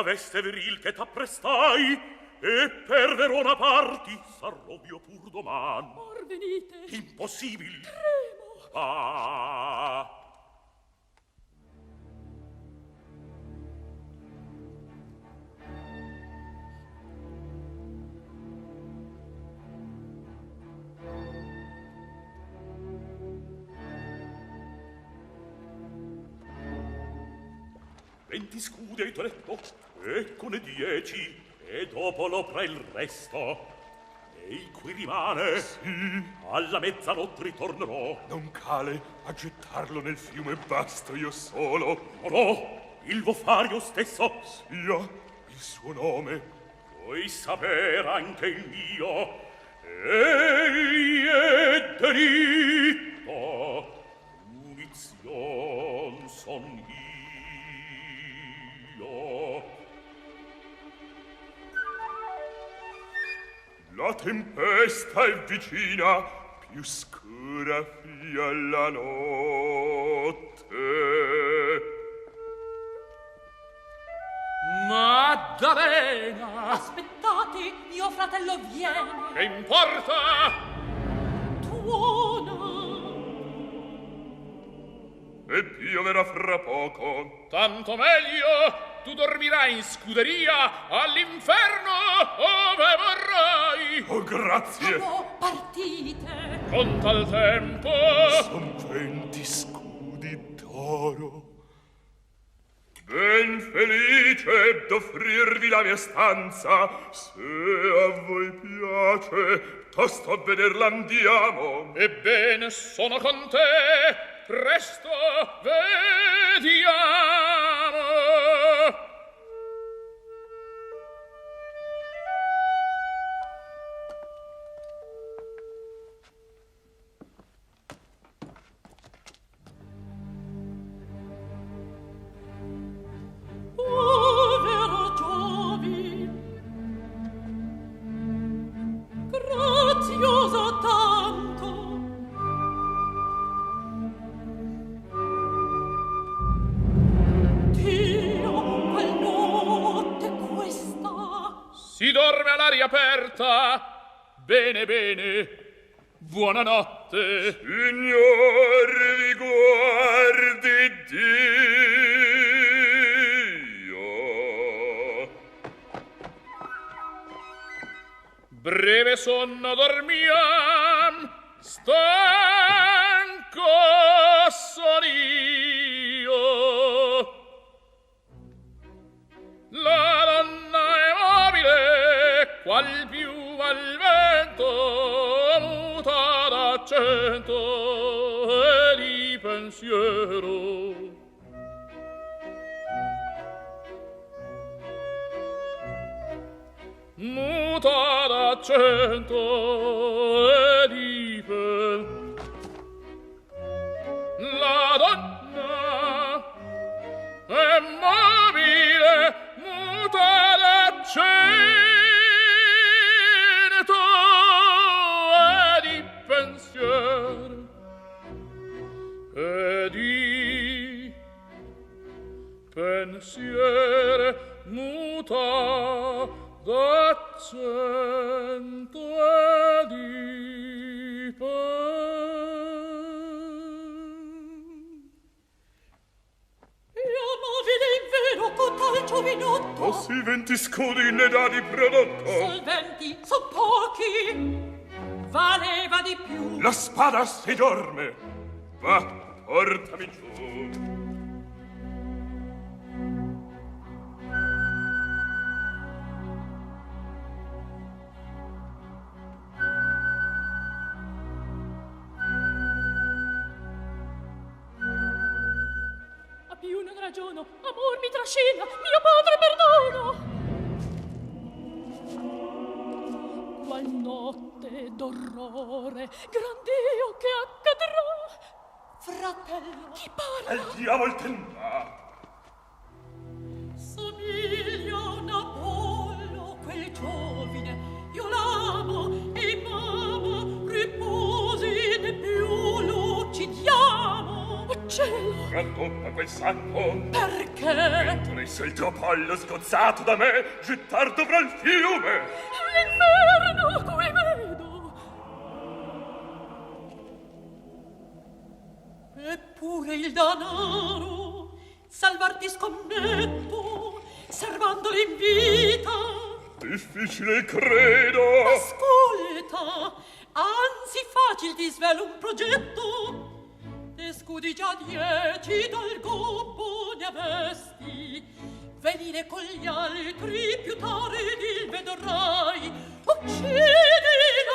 Veste viril che t'apprestai e per Verona parti s'arrovio pur doman. Or venite. Impossibil. Tremo. Ah. Venti scudi hai detto, eccone 10, e dopo l'opra il resto. Ei qui rimane, Sì, alla mezzanotte ritornerò. non cale a gettarlo nel fiume, basto io solo. No, no, il vo fare io stesso. Sia il suo nome. Vuoi saper anche il mio? Egli è delitto, unizion son io. La tempesta è vicina, più scura fia la notte. Maddalena! Aspettate. porti, mio fratello viene. Che importa? Tuona. E pioverà fra poco. Tanto meglio. Tu dormirai in scuderia all'inferno ove vorrai. Oh, grazie. Oh, partite. Con tal tempo. Son 20 scudi d'oro. Ben felice d'offrirvi la mia stanza. Se a voi piace, tosto a vederla andiamo. Ebbene, sono con te. Presto vediamo. Povero Giovi, grazioso tanto, Dio, qual notte questa? Si dorme all'aria aperta. Bene, bene. Buonanotte. Signor, vi guardi Dio. Breve sonno dormiam, stanco son io. La donna è mobile, qual piuma al vento, muta d'accento e di pensiero. Muta d'accento e di pensiero. La donna è mobile, muta d'accento e di pensiero. E di pensiero muta d'accento e di Io mobile in vero con tal giovinotto. O sì 20 scudi ne dà di prodotto. Solventi son pochi, valeva di più. La spada si dorme. Va, portami giù. A più non ragiono, amor mi trascina, mio padre perdono. Qual notte d'orrore, gran Dio che accadrà. Fratello, chi parla? Al diavolo tendrà. Somiglia a un Apollo quel giovine, io l'amo e m'amo, riposi né più lo uccidiamo. Oh cielo! Raddoppa quel sacco. Perché? Tu ne sei il tuo Apollo scozzato da me, gettar dovrà il fiume. L'inferno qui vedo. Eppure il danaro salvarti scommetto, servandolo in vita. Difficile credo. Ascolta, anzi facil ti svelo un progetto. Te scudi già 10 dal gobbo ne avesti. Venire con gli altri più tardi il vedrai. Uccidi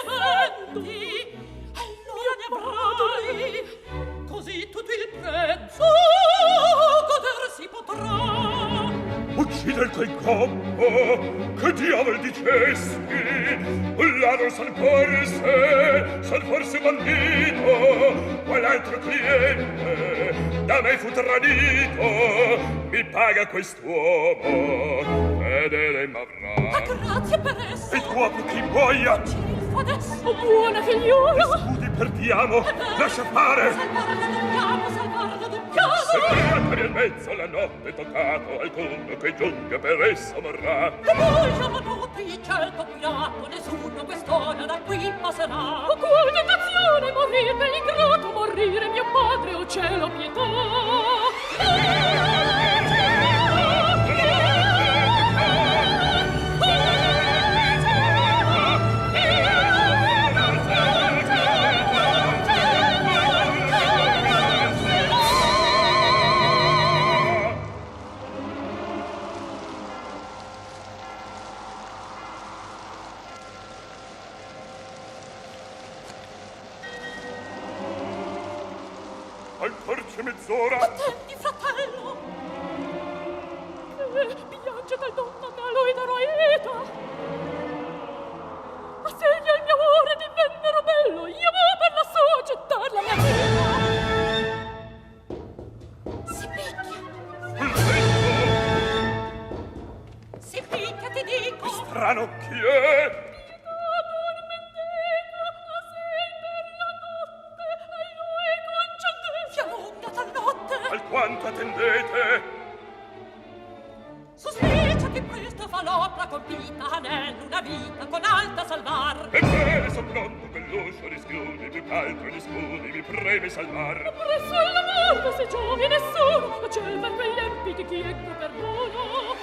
l'aventi, allora ne avrai. Così tutto il prezzo goder si potrà. Uccidere quel gobbo, che diavolo dicesti? Un ladro san forse bandito, qual altro cliente da me fu tradito. Mi paga quest'uomo, fedele m'avrà. Ma grazie per esso. E tu apro chi muoia. Cirfo adesso, buona figliuola. Scudi perdiamo, lascia fare. Salvarla dobbiamo, salvarla dobbiamo. Seppellate nel mezzo la notte toccato alcuno che giunga per esso morrà. E voi siamo tutti certo pirato, nessuno quest'ora da qui passerà. O qual tentazione morire per ingrato, morire mio padre, o cielo pietà. Ancor c'è mezz'ora. Attenti, fratello! Piange dal donna me lo darò eta. Assegna il mio amore divennero bello, io vo per la sua gettar la mia vita. Si picchia. Si picchia, ti dico. Strano, chi è? Quanto attendete? Sospiccia che questo fa l'opera compita nell'una vita con alta salvar. Ebbene, son pronto con l'uscio rischiudi, più caldo gli scudi, mi preme salvar. Ma presso alla morte se giovi nessuno, ma c'è per quegli empi di chi ecco perdono.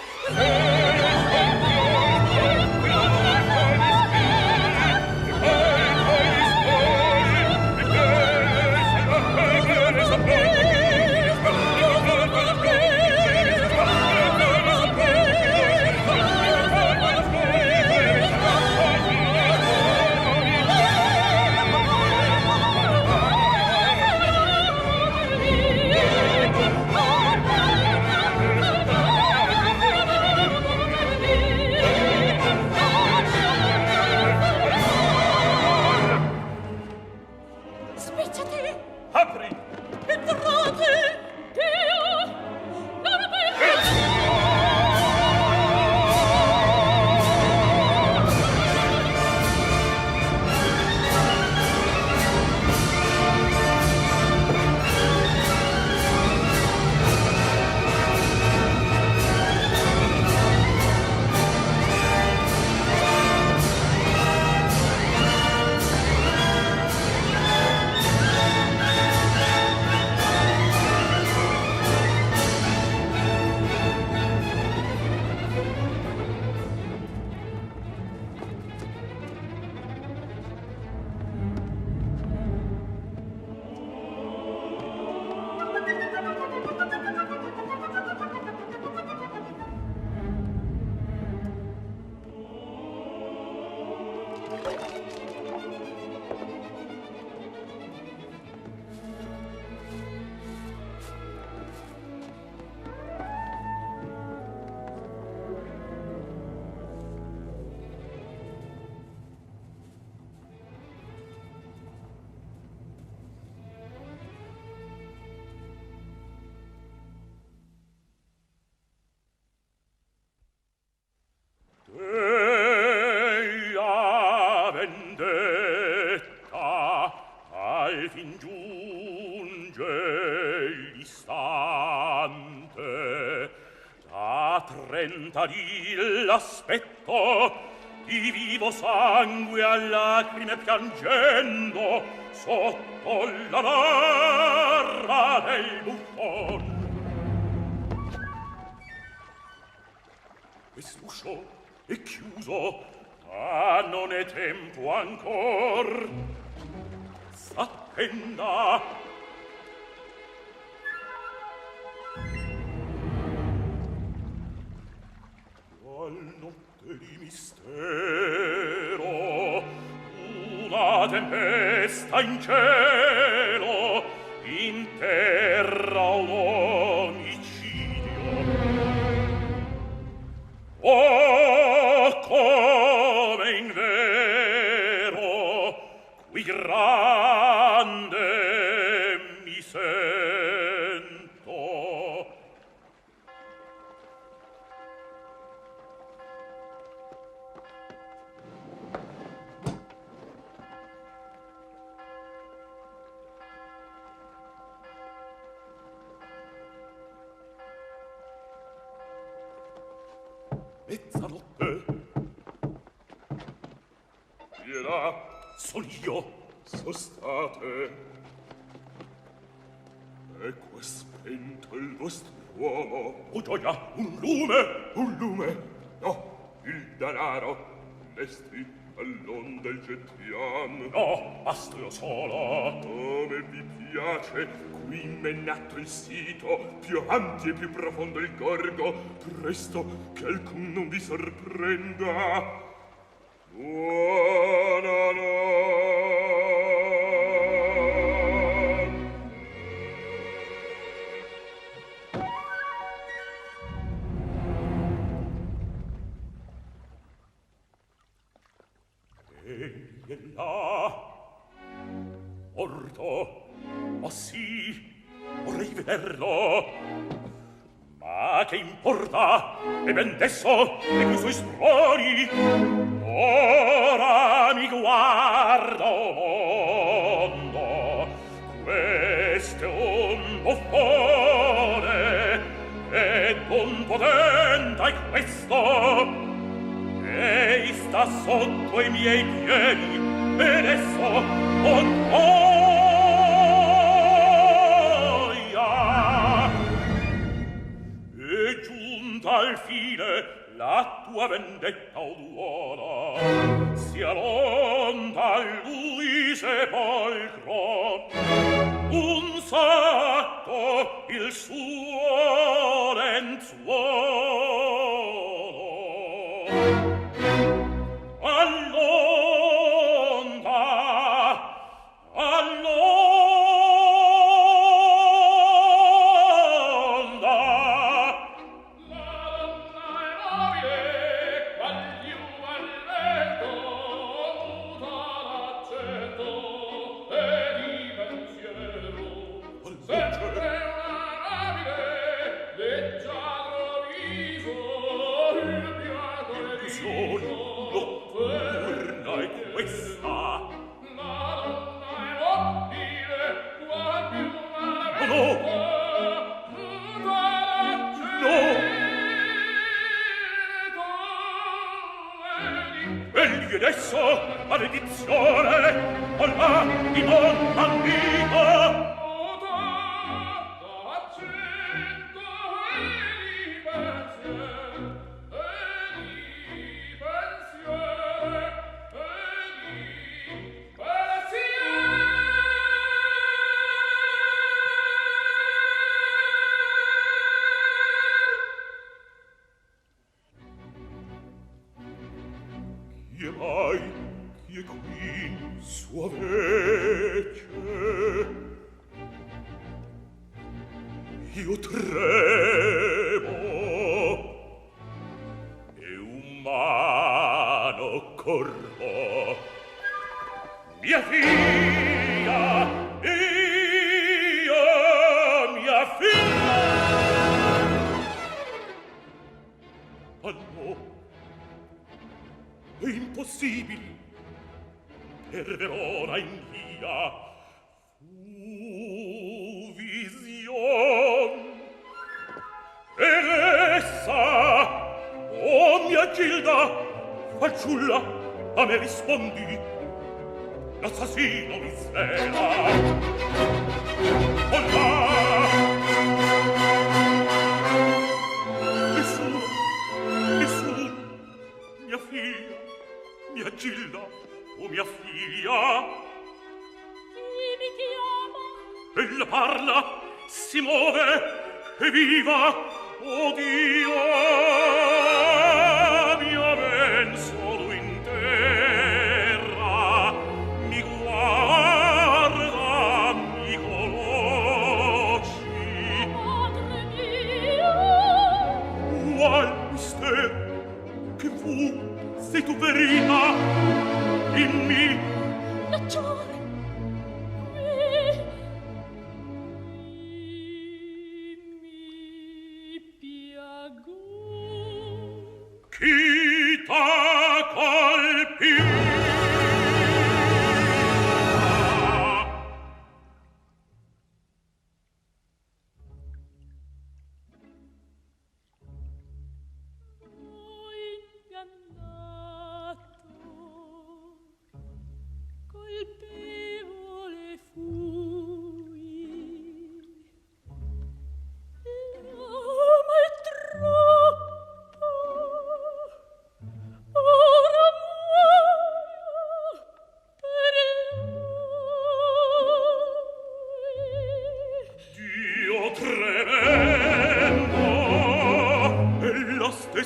L'aspetto di vivo sangue a lacrime piangendo sotto la barra del buffon. Quest'uscio è chiuso, ma non è tempo ancor. S'attenda. Di mistero, una tempesta in cielo, in terra un omicidio. Oh, come in vero qui grande mi sento. mezzanotte. Chi era? Son io. Sostate. Ecco è spento il vostro uomo. Oh gioia, un lume. Un lume? No, il danaro. Mestri all'onda il gettiam. No, basta io solo. Come vi piace, qui menato il sito, più avanti e più profondo il gorgo, presto che alcun non vi sorprenda. Buona notte. Egli è là. Morto. Ma sì, vorrei vederlo. Ma che importa? E ben desso e coi suoi sproni. Ora mi guarda, o mondo. Questo è un buffone. E non potente è questo. Ei sta sotto i miei piedi ed esso con gioia è giunta al fine la tua vendetta oduola sia l'onda a lui sepolcro un satto il suo lenzuolo all'onda, all'onda. La donna è nobile, qual più al letto, muta l'accetto e di pensiero. Sempre una nobile, leggiadro viso, il piato e Illusione notturna è questa. la donna è nobile, qual più al Oh, no. muta l'accetto e di Egli adesso, maledizione, o là di donna amica. Chi è mai, chi è qui, sua vece? Io tremo e umano corpo. Mia figlia, io, mia figlia. Ah no. È impossibile per Verona in via fu vision ed essa oh mia Gilda fanciulla a me rispondi l'assassino mi svela oh là nessuno mia figlia mia Gilda, o mia figlia. Chi mi chiama? Ella parla, si muove, è viva, oh Dio, mia ben solo in terra, mi guarda, mi conosci. Madre mia! Qual mistero che fu sei tu verita dimmi Lacciare mi piago chi t'ha colpita voi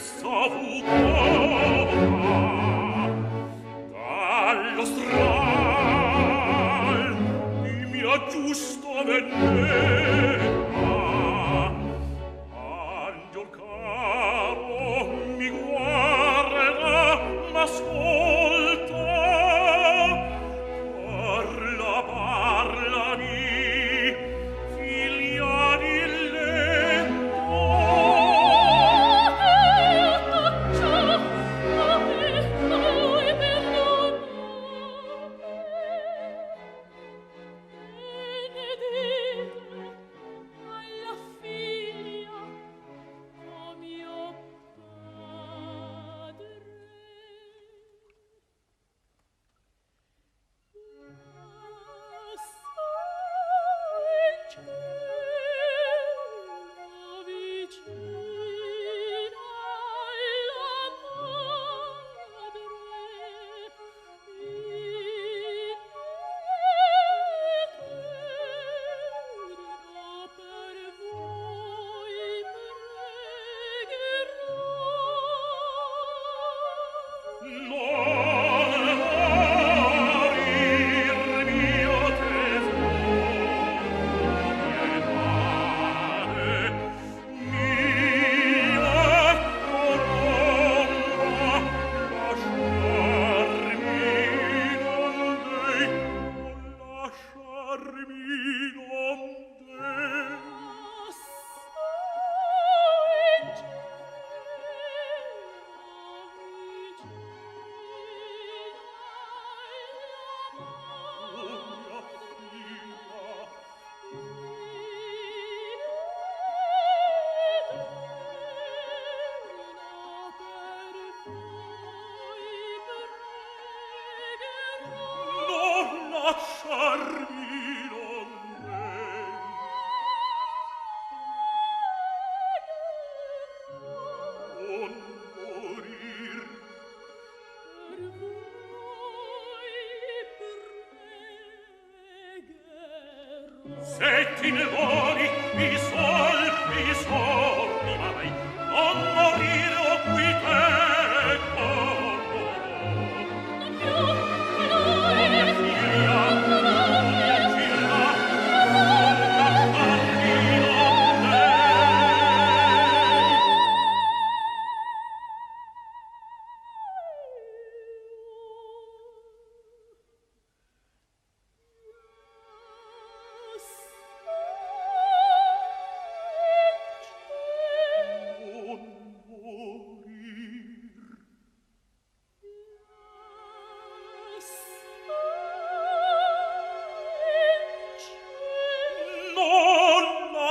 essa fu tolta dallo stral di mia giusta vendetta. Angiol caro mi guarda, m'ascolta, parlami, figlia di lento. Lasciarmi non morir per voi pregherò. Se ti ne vuoi i soldi mai, non morire o qui te.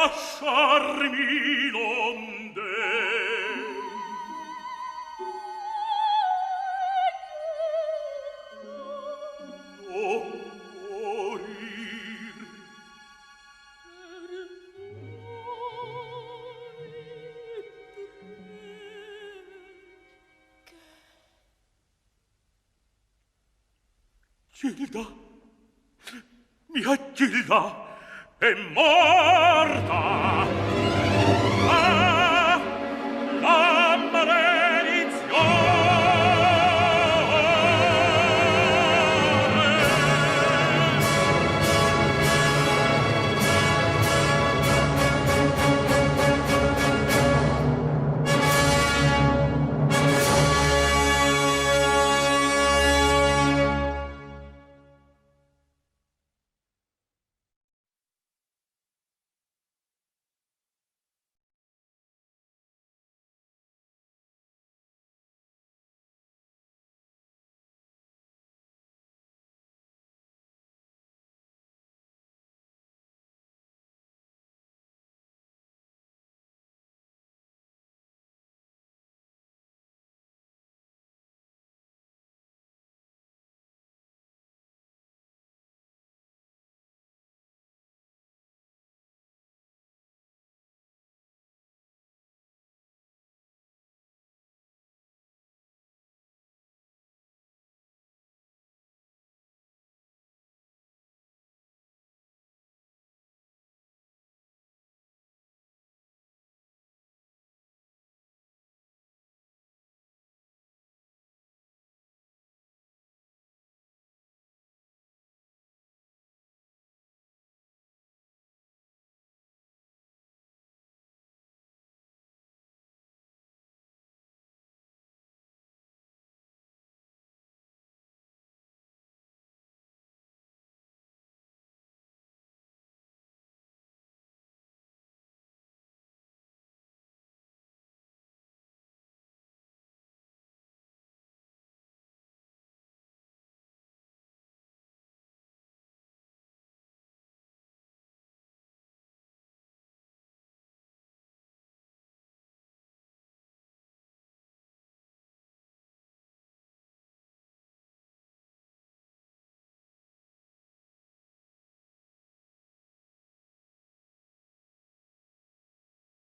Lasciarmi l'onde. Non morir Gilda, mia Gilda, è morta.